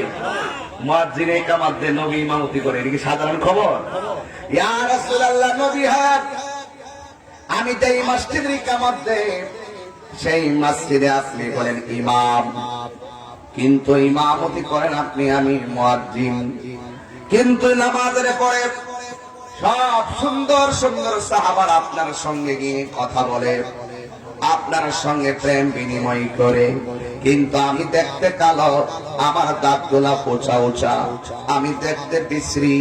মুয়াজ্জিন ইকামত দেয়, নবী ইমামতি করে, এটা কি সাধারণ খবর? ইয়া রাসূলুল্লাহ নবী হ্যাঁ, আমি যেই মসজিদের ইকামত দেই সেই মসজিদে আপনি বলেন ইমাম, কিন্তু ইমামতি করেন আপনি, আমি মুয়াজ্জিন। কিন্তু নামাজের পরে সব সুন্দর সুন্দর সাহাবারা আপনার সঙ্গে গিয়ে কথা বলে, আপনার সঙ্গে প্রেম বিনিময় করে, কিন্তু আমি দেখতে কালো, আমার দাঁতগুলা পোচা উঁচা, আমি দেখতে বিশ্রী,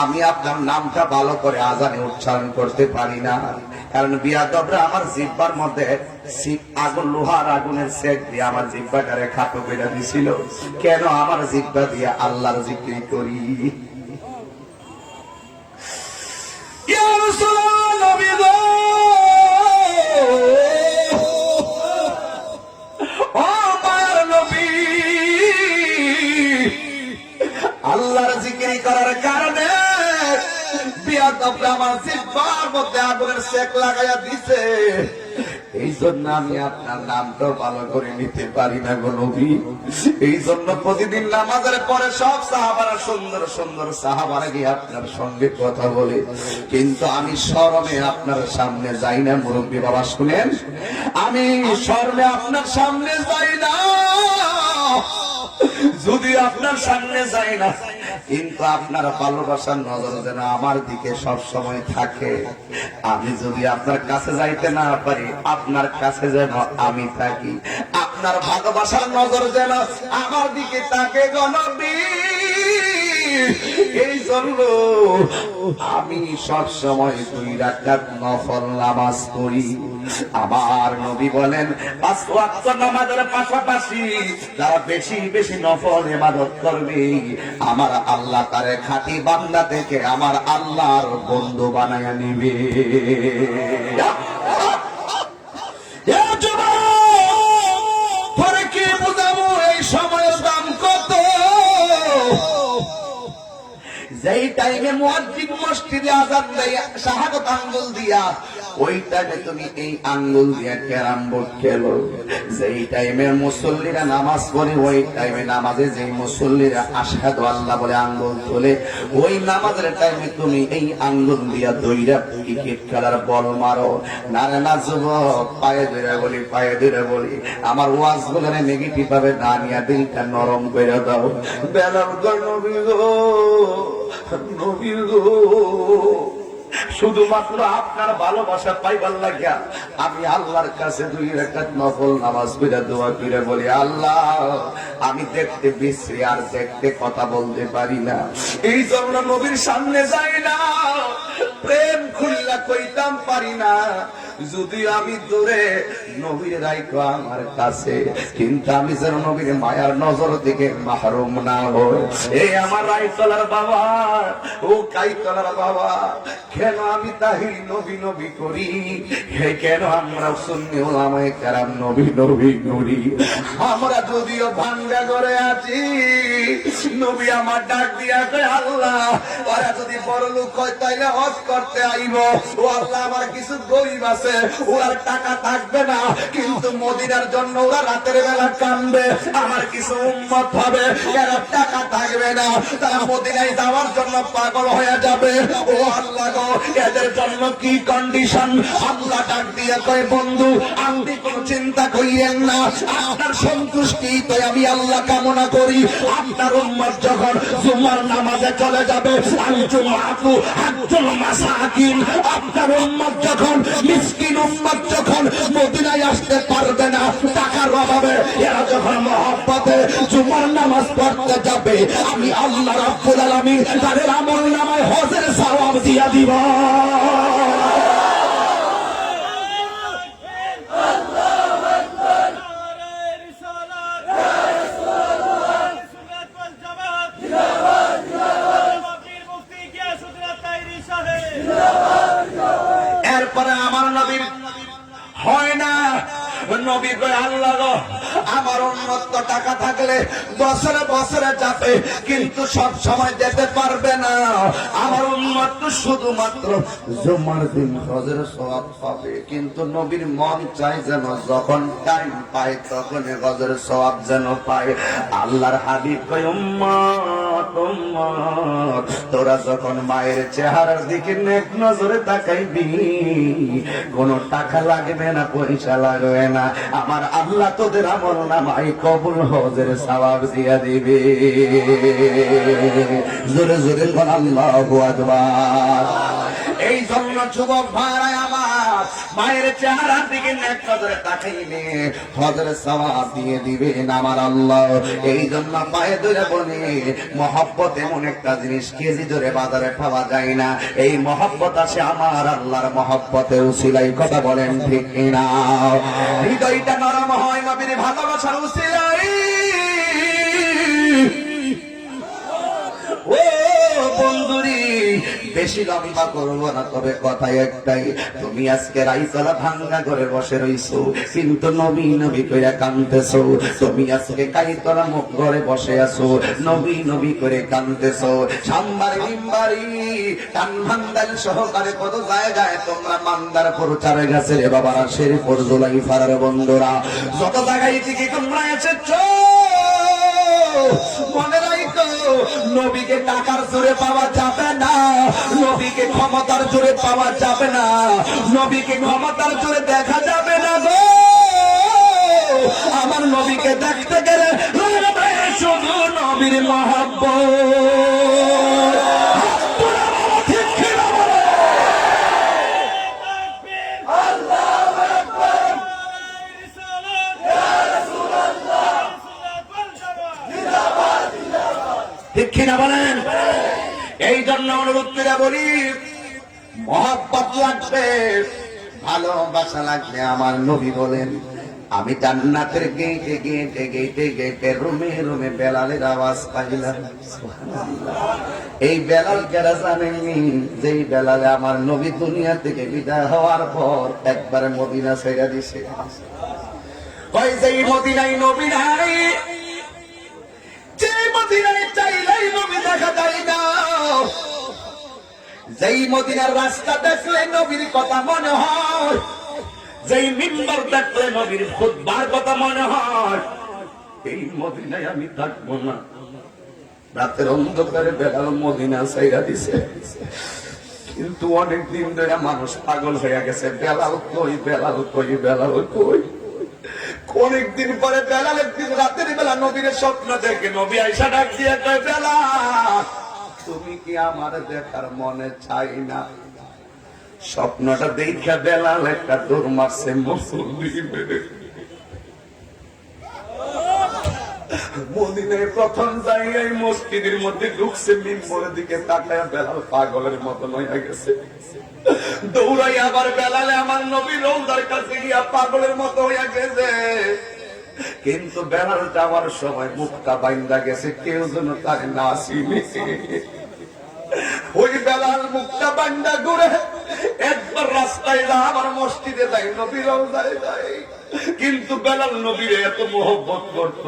আমি আপনার নামটা ভালো করে আজানে উচ্চারণ করতে পারি না। কারণ বিয়াদবরা আমার জিহ্বার মধ্যে আগুন, লোহার আগুনের সেক দিয়ে আমার জিহ্বাটারে খাটো করে দিছিল। কেন আমার জিহ্বা দিয়ে আল্লাহর জিকির করি? ইয়া রাসূলুল্লাহ, নবী গো, ও আমার নবী, আল্লাহর জিকির করার কারণে বিয়াদবরা আমার জিহ্বার মধ্যে আগুনের সেক লাগাইয়া দিছে। এই জন্য আমি আপনার নামটা ভালো করে নিতে পারি না গো নবী। এই জন্য প্রতিদিন নামাজের পরে সব সাহাবারা, সুন্দর সুন্দর সাহাবারা গিয়ে আপনার সঙ্গে কথা বলে, কিন্তু আমি শরমে আপনার সামনে যাই না। মুরব্বী বাবা শুনেন, আমি শরমে আপনার সামনে যাই না। যদি আপনার সামনে যাই না, কিন্তু আপনার ভালোবাসার নজর যেন আমার দিকে সব সময় থাকে। আমি যদি আপনার কাছে যাইতে না পারি, আপনার কাছে যেন আমি থাকি। আপনার ভালোবাসার নজর যেন আমার দিকে থাকে গো নবী। এই জন্য আমি সব সময় 2 রাকাত নফল নামাজ পড়ি। আমার নবী বলেন, 5 ওয়াক্ত নামাজের পাশাপাশি যারা বেশি বেশি নফল ইবাদত করবে, আমার আল্লাহ তারে খাঁটি বান্দা থেকে আমার আল্লাহর বন্ধু বানায়া নিবে। পরে কি বুঝাবো এই সময়ের দাম কত? যেই টাইমে মুয়াজ্জিন মসজিদে আযান দেয় শাহাদাত আঙ্গুল দিয়া, ওই টাইমে তুমি এই আঙ্গুল দিয়া ক্যারাম বোর্ড খেলো। যেই টাইমে মুসল্লিরা নামাজ পড়ে, ওই টাইমে নামাজে যেই মুসল্লিরা আশহাদু আল্লাহ বলে আঙ্গুল তোলে, ওই নামাজের টাইমে তুমি এই আঙ্গুল দিয়া দইরা ক্রিকেট খেলার বল মারো। না রে না যুবক, পায়ে ধরে বলি, পায়ে ধরে বলি, আমার ওয়াজ গুলোরে নেগেটিভ ভাবে না নিয়া দিলটা নরম করে দাও। বেলাল গো, নবী গো, নবী গো, শুধুমাত্র আপনার ভালোবাসা পাইবার লাগিয়া আমি আল্লাহর কাছে 2 রাকাত নফল নামাজ পড়ে দোয়া করে বলি, আল্লাহ আমি দেখতে বিশ্রী আর দেখতে কথা বলতে পারি না। এই জন্য নবীর সামনে যাই না, প্রেম খুললা কইতাম পারি না। যদি আমি দূরে, নবীর রাইখো আমার কাছে, কিন্তু আমি যেন নবীর মায়ার নজর থেকে মাহরুম না হই। এই আমার রাইতলার বাবা, ও কাইতলার বাবা, কেন আমি তাহির নবী নবী করি? কেন আমরা সুন্নি ওলামায়ে কেরাম নবী নবী করি? আমরা যদিও ভাঙ্গা করে আছি, নবী আমার ডাক দিয়া কয়, আল্লাহ ওরা যদি বড় লোক হয় তাইলে হজ করতে আইব। ও আল্লাহ, আমার কিছু গরিব আছে, ওর টাকা থাকবে না, কিন্তু মদিনার জন্য ওরা রাতের বেলা কাঁদবে। আমার কিছু উম্মত হবে, এরা টাকা থাকবে না, তারা মদিনায় যাওয়ার জন্য পাগল হয়ে যাবে। ও আল্লাহ গো, এদের জন্য কি কন্ডিশন? আল্লাহ ডাক দিয়ে কয়, বন্ধু আপনি কোনো চিন্তা করিয়েন না, আপনার সন্তুষ্টি তো আমি আল্লাহ কামনা করি। আপনার উম্মত যখন জুমার নামাজে চলে যাবে, আপনার উম্মত যখন, মিসকিন উম্মত যখন মদিনায় আসতে পারবে না টাকার অভাবে, এরা যখন মহব্বতে জুমার নামাজ পড়তে যাবে, আমি আল্লাহ রাব্বুল আলামিন তাদের আমল নামায় হজের সওয়াব দিয়া দিব। এরপরে আমার নবীর হয় না, নবী কয়, আল্লাহ গো, আমার উন্নত টাকা থাকলে বছরে বছরে যাবে, কিন্তু সব সময় যেতে পারবে না। আমার উন্নত শুধুমাত্র জুমার দিন হজের সওয়াব পাবে, কিন্তু নবীর মন চাই যেন যখন টাইম পায় তখন হজের সওয়াব যেন পায়। আল্লাহর হাবিব কয়, উম্মত উম্মত, তোরা যখন মায়ের চেহারার দিকে নেক নজরে তাকাইবি, কোনো টাকা লাগবে না, পয়সা লাগবে না, আমার আল্লাহ তোদের আমল নামায় কবুল হজের সওয়াব দিয়া দিবে। জোরে জোরে বল আল্লাহু আকবার। এই জন্য যুবক ভাইরা আমার, মায়ের চেহারার দিকে এক নজরে তাকাইলে হজরে সওয়াব দিয়ে দিবেন আমার আল্লাহ। এই জন্য পায়ে ধরে বলি মহব্বত এমন একটা জিনিস কেজি ধরে বাজারে পাওয়া যায় না। এই মহব্বত আসে আমার আল্লাহর মহব্বতের উসিলাই। কথা বলেন ঠিক কিনা? হৃদয়টা নরম হয় নবীর ভালোবাসার উসিলাই। ও বন্ধুরি, বেশি লম্বা করবো না, তবে কথা একটাই, তুমি আজকে রাইতলা ভাঙ্গা করে বসে রইছো, কিন্তু নবী নবী করে কাঁদতেছো। তুমি আজকে কাইতলা মুখ ঘরে বসে আছো, নবী নবী করে কাঁদতেছো। সাম্বারি মিম্বারি টান ভান্ডাল সহকারে কত জায়গায় তোমরা মান্দার প্রচারে গেছে রে বাবারা, শেরপুর জুলাই ফারার বন্ধুরা, যত জায়গায় থেকে তোমরা এসেছো, মনে রাখো নবীকে টাকার জোরে পাওয়া যাবে না, নবীকে ক্ষমতার জোরে পাওয়া যাবে না, নবীকে ক্ষমতার জোরে দেখা যাবে না গো। আমার নবীকে দেখতে গেলে শুধু নবীর মহব্বত। ঠিক কিনা বলেন? এই জন্য অনুরোধ করে বলি, মহব্বত লাগবে, ভালোবাসা লাগবে। আমার নবী বলেন, আমি জান্নাতের গেটে গেটে গেটে গেটে রুমে রুমে বেলালের আওয়াজ পাইলাম। এই বেলাল কেরা জানেননি? যেই বেলালে আমার নবী দুনিয়া থেকে বিদায় হওয়ার পর একবারে মদিনা ছেড়ে দিছে। ওই যেই মদিনায় নবী নাই, যেই মদিনায় চাইলেই নবী দেখা যায় না, যেই মদিনার রাস্তা দেখলে নবীর কথা মনে হয়, যেই মিম্বর দেখলে নবীর খুতবার কথা মনে হয়, এই মদিনায় আমি থাকবো না। রাতের অন্ধকারে বেলাল মদিনা ছাইরা দিছে, কিন্তু অনেক দিন ধরে মানুষ পাগল হয়ে গেছে, বেলাল কই, বেলাল কই, বেলাল কই। অনেকদিন পরে বেলাল একদিন রাতের বেলা নবীর স্বপ্ন দেখে, নবী আয়েশা ডাক দিয়ে কয়, বেলাল তুমি কি আমার দেখার মনে চাই না? স্বপ্নটা দেখা বেলাল একটা দৌড় মারছে মুসল্লি মেরে। মদিনায় প্রথম জায়গায় মসজিদের মধ্যে ঢুকছে, মিম্বরের দিকে তাকায় বেলাল পাগলের মতন হয়ে গেছে। দৌড়াই আবার বেলালে আমার নবী রওজার কাছে গিয়া পাগলের মতো হয়ে গেছে, কিন্তু বেলাল যাওয়ার সময় মুখটা বাইন্দা গেছে, কেউ যেন তার না চিনে। ওই বেলাল মুখটা বাইন্দা ঘুরে একবার রাস্তায় যা, আবার মসজিদে যাই, নবী রওজায় যাই। কিন্তু বেলাল নবীরে এত মহব্বত করত,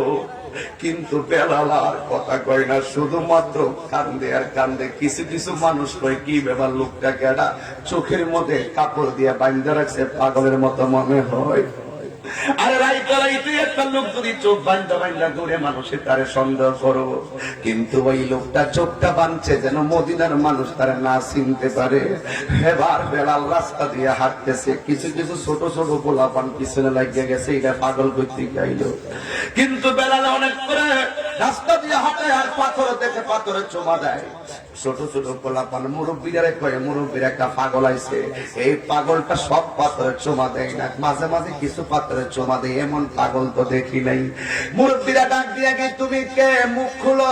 কিন্তু বেলাল আর কথা কয় না, শুধুমাত্র কান্দে আর কান্দে। কিছু কিছু মানুষ কয়, কি ব্যাপার লোকটা কেডা, চোখের মধ্যে কাপড় দিয়ে বাইন্দা রাখছে, পাগলের মতো মনে হয়। আরে রাইতে একটা লোক যদি চোখ বান্ধা বান্ধা ঘুরে, মানুষের তারে সন্দেহ করো, কিন্তু ওই লোকটা চোখটা বাঁধছে যেন মদিনার মানুষ তারা না চিনতে পারে। এবার বেলাল রাস্তা দিয়ে হাঁটতেছে, কিছু কিছু ছোট ছোট পোলাপান পিছনে লাগিয়ে গেছে, এটা পাগল করতে গাইলো। কিন্তু বেলাল অনেক করে রাস্তা দিয়ে হাঁটে, আর পাথর দেখে পাথরে চুমা দেয়। ছোট ছোট পোলাপান মুরব্বীরা কয়ে, মুরব্বীর একটা পাগল আইছে, এই পাগলটা সব পাথরে চুমা দেয় না, মাঝে মাঝে কিছু পাথরে চুমা দেয়, এমন পাগল তো দেখি নাই। মুরব্বীরা ডাক দিয়ে গে, তুমি কে, মুখ খুলো।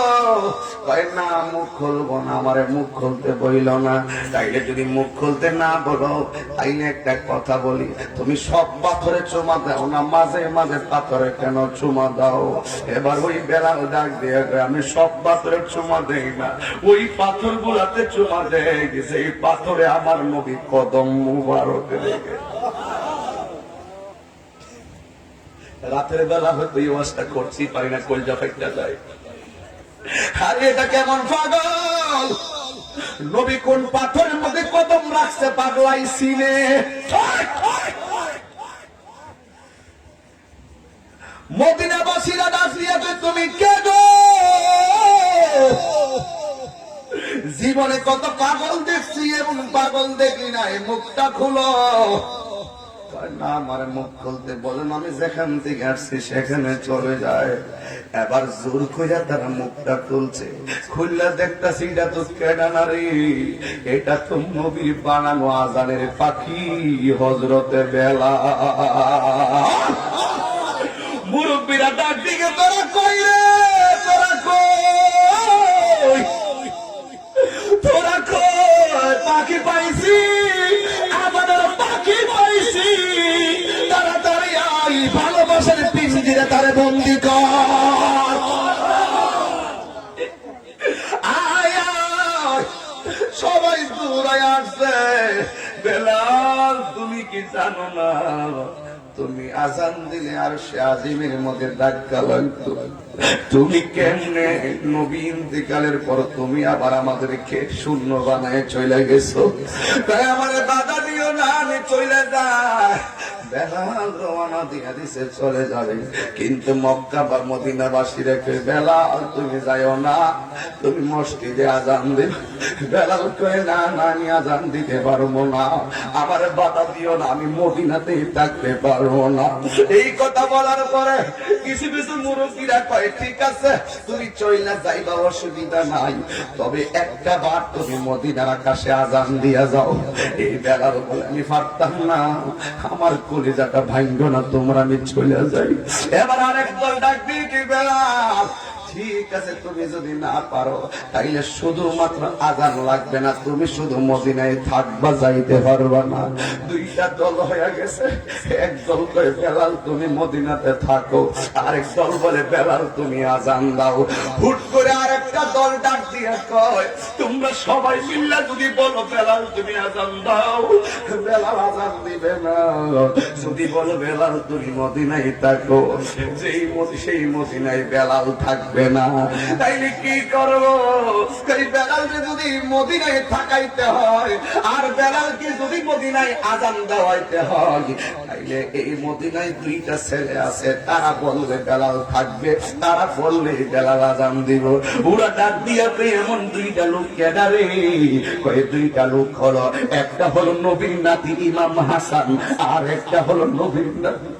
কয় না, মুখ খুলবো না, আমারে মুখ খুলতে বইল না। তাইলে যদি মুখ খুলতে না বলো, তাইলে একটা কথা বলি, তুমি সব পাথরে চুমা দাও না, মাঝে মাঝে পাথরে কেন চুমা দাও? এবার ওই বেলাল ডাক দিয়ে, আমি সব পাথরে চুমা দেই না, ওই পাথর গুলাতে চুমা দেয় গেছে, এই পাথরে আমার নবী কদম মুবারক রেখে। রাতের বেলা হয়তো এই অবস্থা করছি, পারি না, কলজা ফেটে যায়। আর এটা কেমন পাগল, নবী কোন পাথরের মধ্যে কদম রাখছে পাগলাই সিনে। মদিনাবাসীরা ডাক দিয়ে, তুমি কে গো? জীবনে কত পাগল দেখছি, এবং পাগল দেখি নাই, মুখটা খুলো। না আমার মুখ খুলতে বলেন, আমি যেখান থেকে আসছি সেখানে চলে যায়। এবার জোর কইরা তারা মুখটা খুলছে, খুললা দেখতাছি এটা তো কেডা না রে, এটা তো নবীর বানানো আজানের পাখি হযরতে বেলাল। মুরব্বীরা ডাক দিকে, তোরা কই রে, তোরা কই, তোরা কই, পাখি পাইছি, আমাদের পাখি পাইছি, তাড়াতাড়ি আই, ভালোবাসার পিঞ্জিরে তারে বন্দি কর। আয় আয়, সবাই দৌড়ায় আসছে। বেলাল তুমি কি জানো না, তুমি আজান দিলে আর সে আজিমের মধ্যে ধাক্কা লাগতো। তুমি কেমনে নবী ইন্তেকালের পর তুমি আবার আমাদেরকে শূন্য বানায় চলে গেছো। তাই আমার বাধা দিও না, আমি চলে যাই। বেলাল রওনা দিয়া দিছে চলে যাবে, কিন্তু মক্কা বা মদিনাবাসী রেখে, বেলাল তুমি যাইও না, তুমি মসজিদে আজান দিবে। বেলাল কয়ে না না, আমি আজান দিতে পারবো না, আমার বাধা দিও না, আমি মদিনাতেই থাকতে পারবো না। এই কথা বলার পরে কিছু কিছু মুরব্বীরা কয়, ঠিক আছে তুমি চইলা যাইবা, অসুবিধা নাই, তবে একটা বার তুমি মদিনার আকাশে আজান দিয়া যাও। এই বেলাল বলে, আমি পারতাম না, আমার কলিজাটা ভাঙলো না, তোমরা আমি চলে যাই। এবার আরেক দল ডাক দিয়ে, কি বেলাল ঠিক আছে, তুমি যদি না পারো তাইলে শুধুমাত্র আজান লাগবে না, তুমি শুধু মদিনায় থাকবা, যাইতে পারবা না। দুইটা দল হয়ে গেছে, এক দল করে বেলাল তুমি মদিনাতে থাকো, আরেক দল বলে বেলাল তুমি আজান দাও। হুট করে আরেকটা দল ডাক দিয়ে কয়, তোমরা সবাই মিল্লা যদি বলো বেলাল তুমি আজান দাও, বেলাল আজান দিবে না। যদি বলো বেলাল তুমি মদিনায় থাকো, সেই মদিনায় বেলাল থাকবে না। তাইলে কি করবো? বেলালকে যদি মদিনায় থাকাইতে হয়, আর বেলালকে যদি মদিনায় আজান দেওয়াইতে হয়, তাইলে এই মদিনায় দুইটা ছেলে আছে, তারা বললে বেলাল থাকবে, তারা বললে বেলাল আজান দিব। ওরা ডাক দিয়ে এমন দুইটা লোক কেডারে, কয়ে দুইটা লোক হলো, একটা হলো নবীর নাতি ইমাম হাসান, আর একটা হলো নবীর নাতি।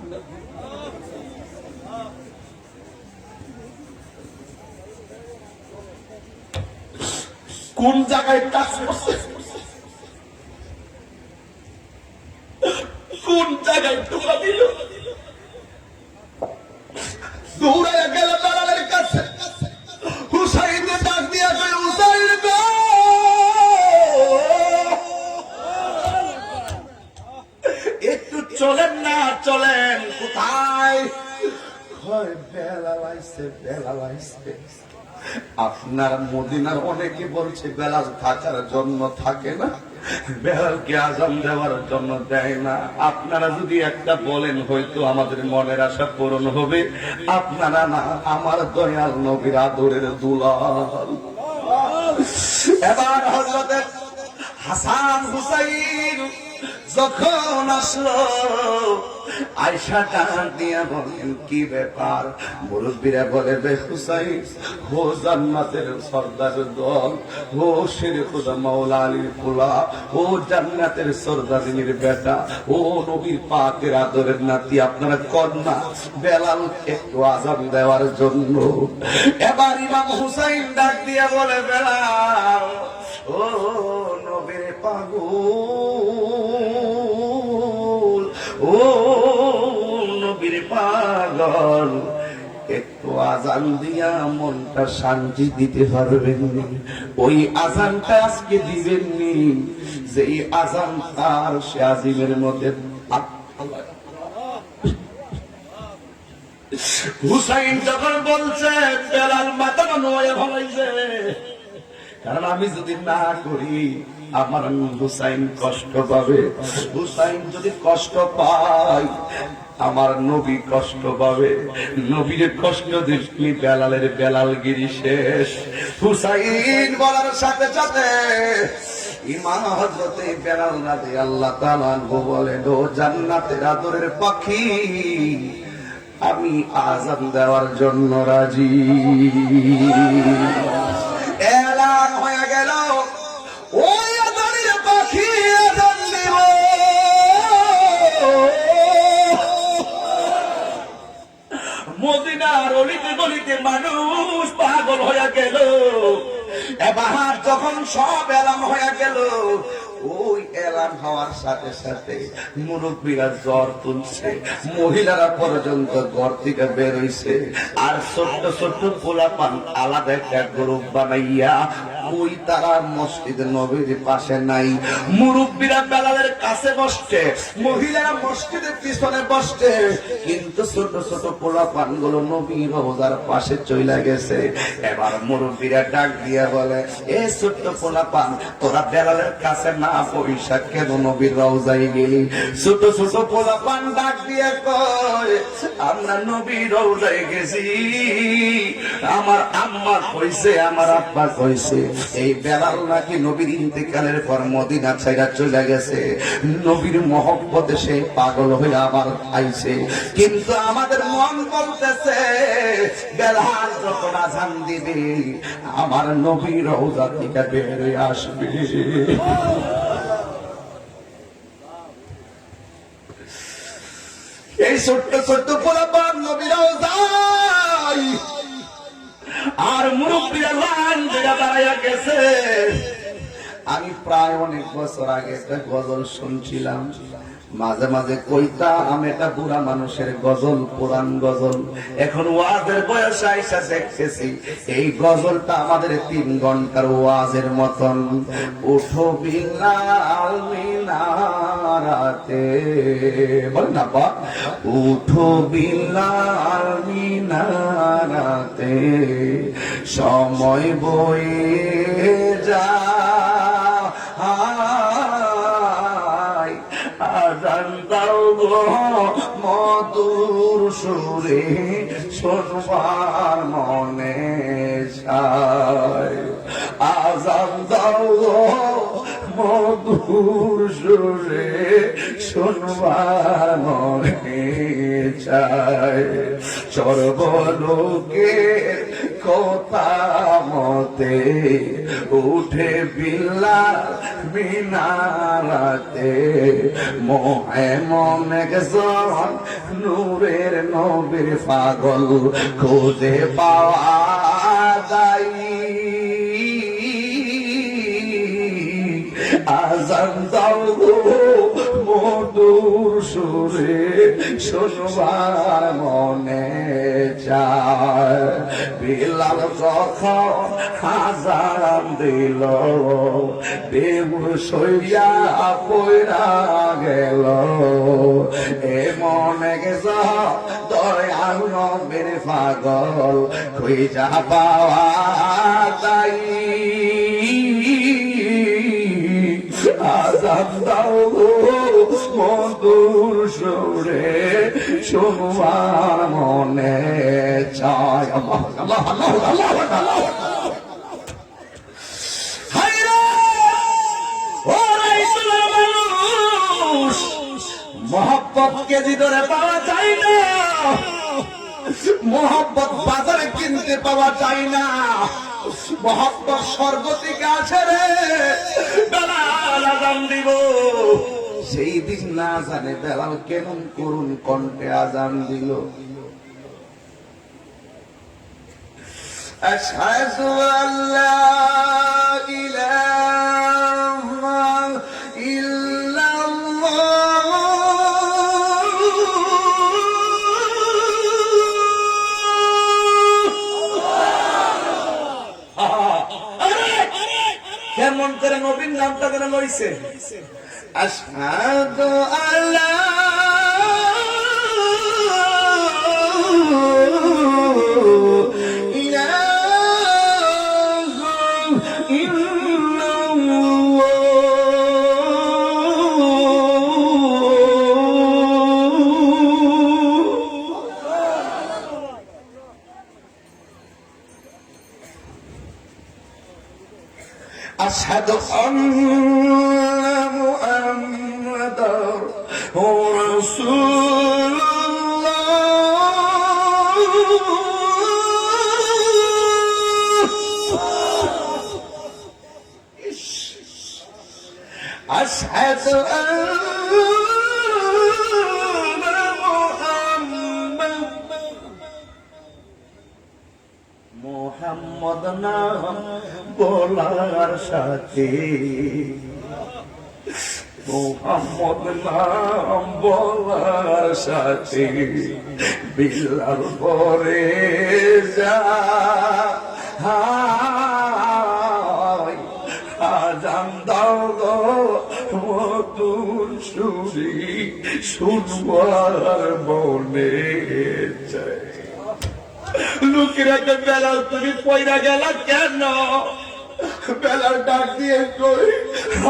কোন জায়গায় কাজ করছে, কোন জায়গায় ঢোকা দিল, দৌড়ায় গেল বেলালের কাছে। হুসাইনকে ডাক দিয়া কই, হুসাইন গো, একটু চলেন না, চলেন। কোথায়? বেলাল আইছে, বেলাল আইছে। আপনার মদিনার অনেকে বলছে বেলাল থাকার জন্য থাকে না, বেলালকে আজান দেওয়ার জন্য দেয় না। আপনারা যদি একটা বলেন হয়তো আমাদের মনের আশা পূরণ হবে। আপনারা না, আমার দয়াল নবীর আদরের দুলাল। এবার হযরতে হাসান হুসাইন যখন আসলো, আয়েশা ডাক দিয়া বলেন, কি ব্যাপার? মুরব্বীরা বলে, বে হুসাইন, ও জান্নাতের সর্দার দল, ও শের খুদা মাওলা আলীর পোলা, ও জান্নাতের সর্দারিনীর বেটা, ও নবীর পাকের আদরের নাতি, আপনারা কন্যা বেলাল একটু আজান দেওয়ার জন্য। এবার ইমাম হুসাইন ডাক দিয়া বলে, বেলাল, ও নবীর পাগল, ও নবীর পাগল, একটু আজান দিয়া মনটা শান্তি দিতে পারবেন? ওই আজানটা আজকে দিবেননি, যেই আজান তার সে আজিমের মধ্যে। হুসাইন যখন বলছে, বেলাল মাথা নয় ভালাইছে, কারণ আমি যদি না করি আমার হুসাইন কষ্ট পাবে। হুসাইন যদি কষ্ট পায়, আমার নবী কষ্ট পাবে। নবীর কষ্ট দেখলি বেলালের বেলালগিরি শেষ। হুসাইন বলার সাথে সাথে ইমাম হযরতে বেলাল রাদিয়াল্লাহু তাআলা আনহু বলেন, ও জান্নাতের আদরের পাখি, আমি আজান দেওয়ার জন্য রাজি। এলান হয়ে গেল, ওই আজানের পাখি আজান দিব। দেখে মানুষ পাগল হয়ে গেল। এবার যখন সব এলান হয়ে গেল, ওই এলান হওয়ার সাথে সাথে মুরব্বীরা জ্বর তুলছে, মহিলারা পর্যন্ত ঘর থেকে বের হইছে, আর ছোট্ট ছোট্ট পোলাপান আলাদা একটা গ্রুপ বানাইয়া ওই তারা মসজিদ নবীর পাশে নাই। মুরব্বীরা বেলালের কাছে বসছে, মহিলারা মসজিদের পিছনে বসছে, কিন্তু ছোট ছোট পোলাপান গুলো নবীর রওজার পাশে চলে গেছে। এবার মুরব্বীরা ডাক দিয়া বলে, এ ছোট্ট পোলাপান, তোরা বেলালের কাছে না পয়সা কেন নবীর রওজায় গেলি? ছোট ছোট পোলাপান ডাক দিয়া কয়, আমরা নবীর রওজায় গেছি, আমার আম্মা কইছে, আমার আব্বা কইছে এই বেলাল নাকি নবীর ইন্তেকালের পর মদিনা ছাইরা চলে গেছে, নবীর মহব্বতে সে পাগল হয়ে আবার আইছে। কিন্তু আমাদের মন বলতেছে বেলাল যখন আযান দিবে আমার নবীর রওজা থেকে বের হয়ে আসবে। এই ছোট্ট ছোট্ট পোলাপান নবীর রওজায় আর মুরব্বীরা লাইন দিয়ে দাঁড়াইয়া গেছে। আমি প্রায় অনেক বছর আগে একটা গজল শুনছিলাম, মাঝে মাঝে কইতাম এটা বুড়া মানুষের গজল, পুরান গজল। এখন ওয়াজের বয়স আইসা দেখতেছি এই গজলটা আমাদের 3 ঘন্টার ওয়াজের মতন। উঠো বিলাল মিনারাতে, বল না বা, উঠো বিলাল মিনারাতে, সময় বয়ে যা আযান দাও গো মধুর সুরে, শোনবার মনে চায়। আযান দাও গো মধুর সুরে, শোনবার মনে চায়। সর্বলোকের কথা মতে উঠে বিলাল মিনারাতে, মোহে মনে গেজন নূরের নবীর পাগল খুঁজে পাওয়া যায়। আযান দাও গো মধুর সুরে, শোনবার মনে চায়। বিলাল যখন আযান দিল, বেহুশ হইয়া পইরা গেল। এ মনে গেছ দয়াল নবীর পাগল খুঁজা পাওয়া যায়। আযান দাও গো মধুর সুরে, শোনবার মনে চায়। মোহব্বত কেজি ধরে পাওয়া যায় না, মোহব্বত বাজারে কিনতে পাওয়া যায় না, মোহব্বত স্বর্গ থেকে আসে রে। বেলাল আযান দিব, সেই দিন না জানে বেলাল কেমন করুণ কণ্ঠে আযান দিল। আশহাদু আল্লা ইলাহা ইল্লাল্লাহ, কেমন করে নবীর নামটা যেন লইছে। আশহাদু আল্লা আশহাদু আন্না মুহাম্মাদার রাসূলুল্লাহ, আশহাদু আন্না মুহাম্মাদার নাম বলার সাথে, মোহাম্মদ নাম বলার সাথে বিলাল পরে যা আজান দাও গো মধুর সুরি শুনবার মনে চাই। লোকেরা বেলাল তুমি পয়রা গেলা কেন? বেলাল ডাক দিয়ে কই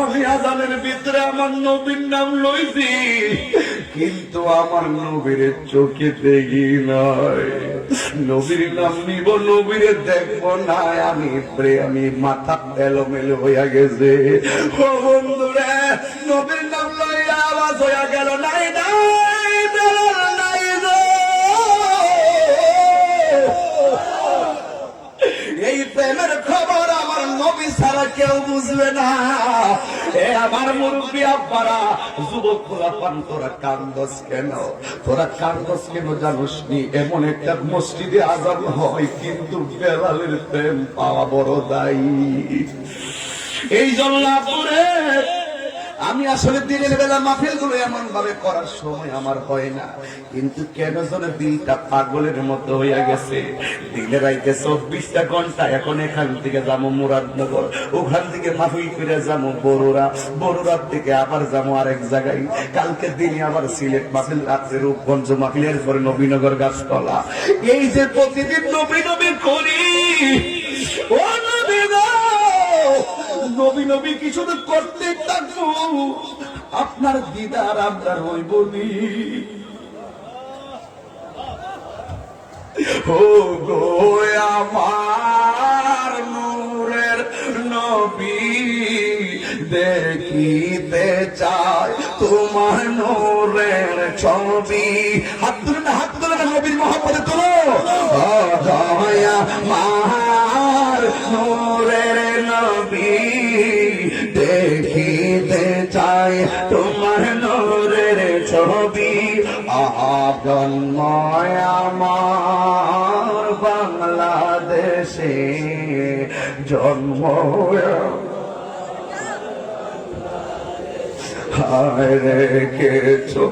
আমি আজানের ভিতরে আমার নবীর নাম লইছি, কিন্তু আমার নবীর চোখে দেখি নাই। নবীর নাম নিব, নবীরে দেখবো না, আমি মাথা এলোমেলো হইয়া গেছে। ও বন্ধুরে, নবীর নাম লইয়া আওয়াজ হইয়া গেল নাই নাই বেলাল নাই গো। এই প্রেমের খবর আমার নবী ছাড়া কেউ বুঝবে না। এ আমার মুরব্বী আব্বারা, যুবক খোলাপান, তোরা কান্দস কেন? তোরা কান্দস কেন জানোস নি? এমন একটা মসজিদে আযান হয়, কিন্তু বেলালের প্রেম পাওয়া বড় দায়ী। এই জন্য আমি আসলে দিনের বেলা মাহফিল গুলো এমন ভাবে করার সময় আমার হয় না, কিন্তু কেন যেন দিলটা পাগলের মতো হইয়া গেছে। দিনে রাইতে 24টা ঘন্টা। এখন এখান থেকে যাবো মুরাদনগর, ওখান থেকে মাহফিল করে যাবো বড়ুরা, বড়ুরার থেকে আবার যাবো আরেক জায়গায়, কালকে দিনে আবার সিলেট মাহফিল, রাত্রে রূপগঞ্জ মাহফিল, এরপরে নবীনগর গাছতলা। এই যে প্রতিদিন নবী নবী করি, ও নবী গো, নবী নবী কিছু তো করতে থাকবো, আপনার দিদার আমরা হইবনি। ও গো আমার নূরের নবী, দেখিতে চাই তোমার নূরের ছবি। হাত তুলে না, হাত তুলে না, নবীর মহব্বতে তুলো। দয়া মার নূরের নবী, দেখিতে চাই তোমার নূরের ছবি। জন্ময় আমার বাংলাদেশে, জন্ম হায় রেখেছো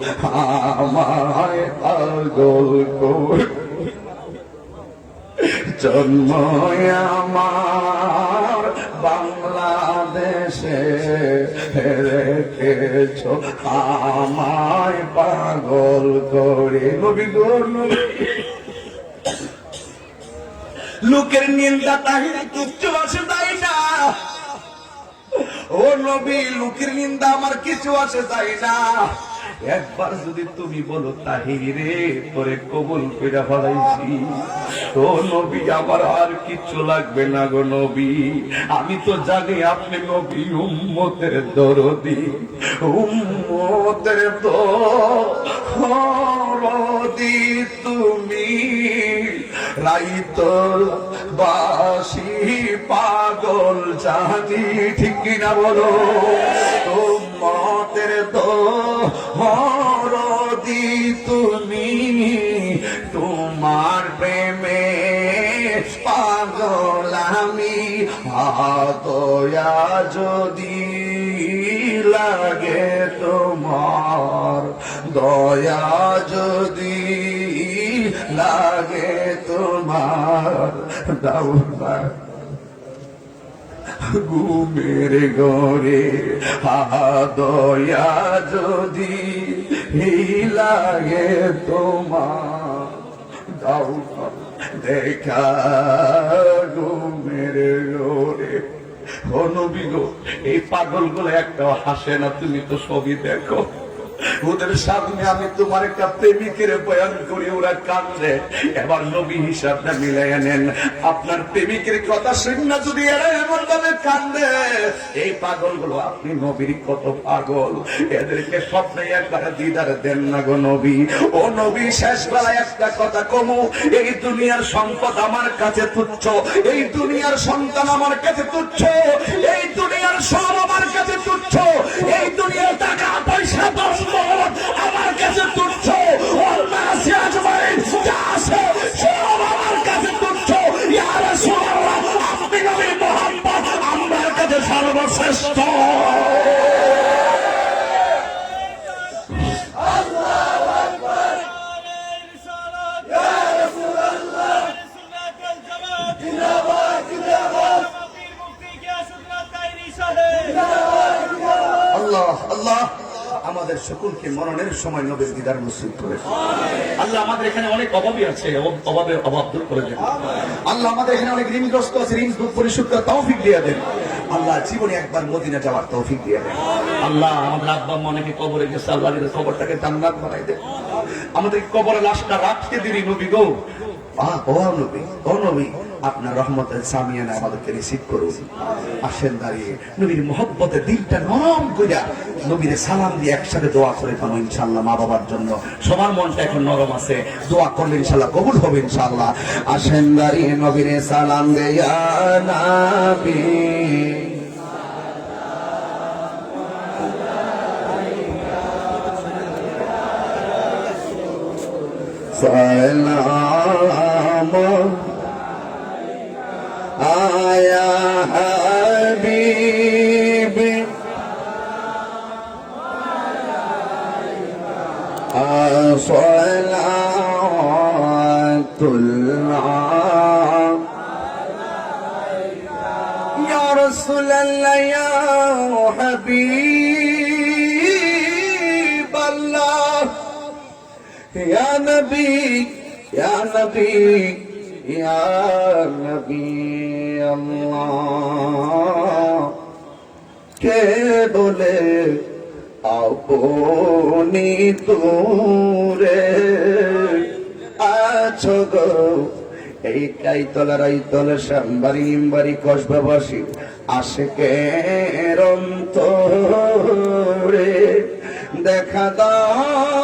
আমায় পাগল করে, জন্ম আমার বাংলাদেশে, রেখেছো আমায় পাগল করে। নবী গো নবী, লোকের নিন্দা তাহিরি তুচ্ছ আসে তাই না। ও নবী, লোকের নিন্দা আমার কিছু আসে যায় না। একবার যদি তুমি বলো তাহিরি রে, তোরে কবুল কইরা ফলাইছি, তো নবী আমার আর কিচ্ছু লাগবে না গো নবী। আমি তো জানি আপনি নবী উম্মতের দরদি, উম্মতের দরদি তুমি। রাইত বাসি পাগল জানি, ঠিক কিনা বলো? উম্মতের দরদি তুমি, তোমার প্রেমে পাগল আমি। দয়া যদি লাগে তোমার, দয়া যদি লাগে তোমার, দাও না ঘুমের ঘরে। দয়া যদি লাগে তোমার, দাও দেখা ঘুমের ঘরে। ও নবী গো, এই পাগল গুলো একটা হাসে না, তুমি তো সবই দেখো। ওদের সামনে আমি তোমার একটা প্রেমিকের বয়ান করি, ওরা কান্দে। এবার নবী হিসাবটা মিলাইয়া নেন, আপনার প্রেমিকের কথা শুনে যদি এরা এমন ভাবে কান্দে, এই পাগল গুলো আপনি নবীর কত পাগল, এদেরকে স্বপ্নে একবার দিদার দেন না গো নবী। ও নবী, শেষ বেলায় একটা কথা কমু, এই দুনিয়ার সম্পদ আমার কাছে তুচ্ছ, এই দুনিয়ার সন্তান আমার কাছে তুচ্ছ, এই দুনিয়ার সব আমার কাছে তুচ্ছ, এই দুনিয়ার টাকা পয়সা আমার কাছে তুচ্ছ, যা আছে সব আমার কাছে তুচ্ছ। ইয়া রাসূলুল্লাহ, আপনি শ্রেষ্ঠ। আল্লাহ আল্লাহ আমাদের সকলকে মরণের সময় নবীর দিদার নসিব করে। আল্লাহ আমাদের এখানে অনেক অভাবী আছে, অভাবের অভাব দূর করে দেন। আল্লাহ আমাদের এখানে অনেক ঋণগ্রস্ত আছে, ঋণ পরিশোধ করার তৌফিক দিয়ে দেন। আল্লাহ জীবনে একবার মদিনা যাওয়ার তৌফিক দিয়ে দেন। আল্লাহ আমাদের আব্বা আম্মা অনেকে কবরে গেছে, আল্লাহ কবরটাকে জান্নাত বানাই দেন। আমাদের কবরে লাশটা রাখতে দিবি নবী গো। আপনার রহমতের সামিয়ানা আমাদেরকে রিসিভ করুন। আসেন দাঁড়িয়ে নবীর মহব্বতের দিলটা নরম কইরা নবীর সালাম দিয়ে একসাথে দোয়া করে পাবো ইনশাআল্লাহ। মা বাবার জন্য সবার মনটা এখন নরম আছে, দোয়া করলে ইনশাআল্লাহ কবুল হবে ইনশাআল্লাহ। আসেন দাঁড়িয়ে নবীর সালাম দেয়া নবী সালাম আয়া হাবিবি আসসালাতুল্লাহ ইয়া রাসূলুল্লাহ ইয়া হাবিবাল্লাহ ইয়া নবী ইয়া নবী ইয়া নবী আল্লাহ কে বলে আপনি দূরে আছো গো। এই কাইতলার আইতলা শ্যামবাড়ি নিমবাড়ি কসবাবাসী আশেকের অন্তরে দেখা দাও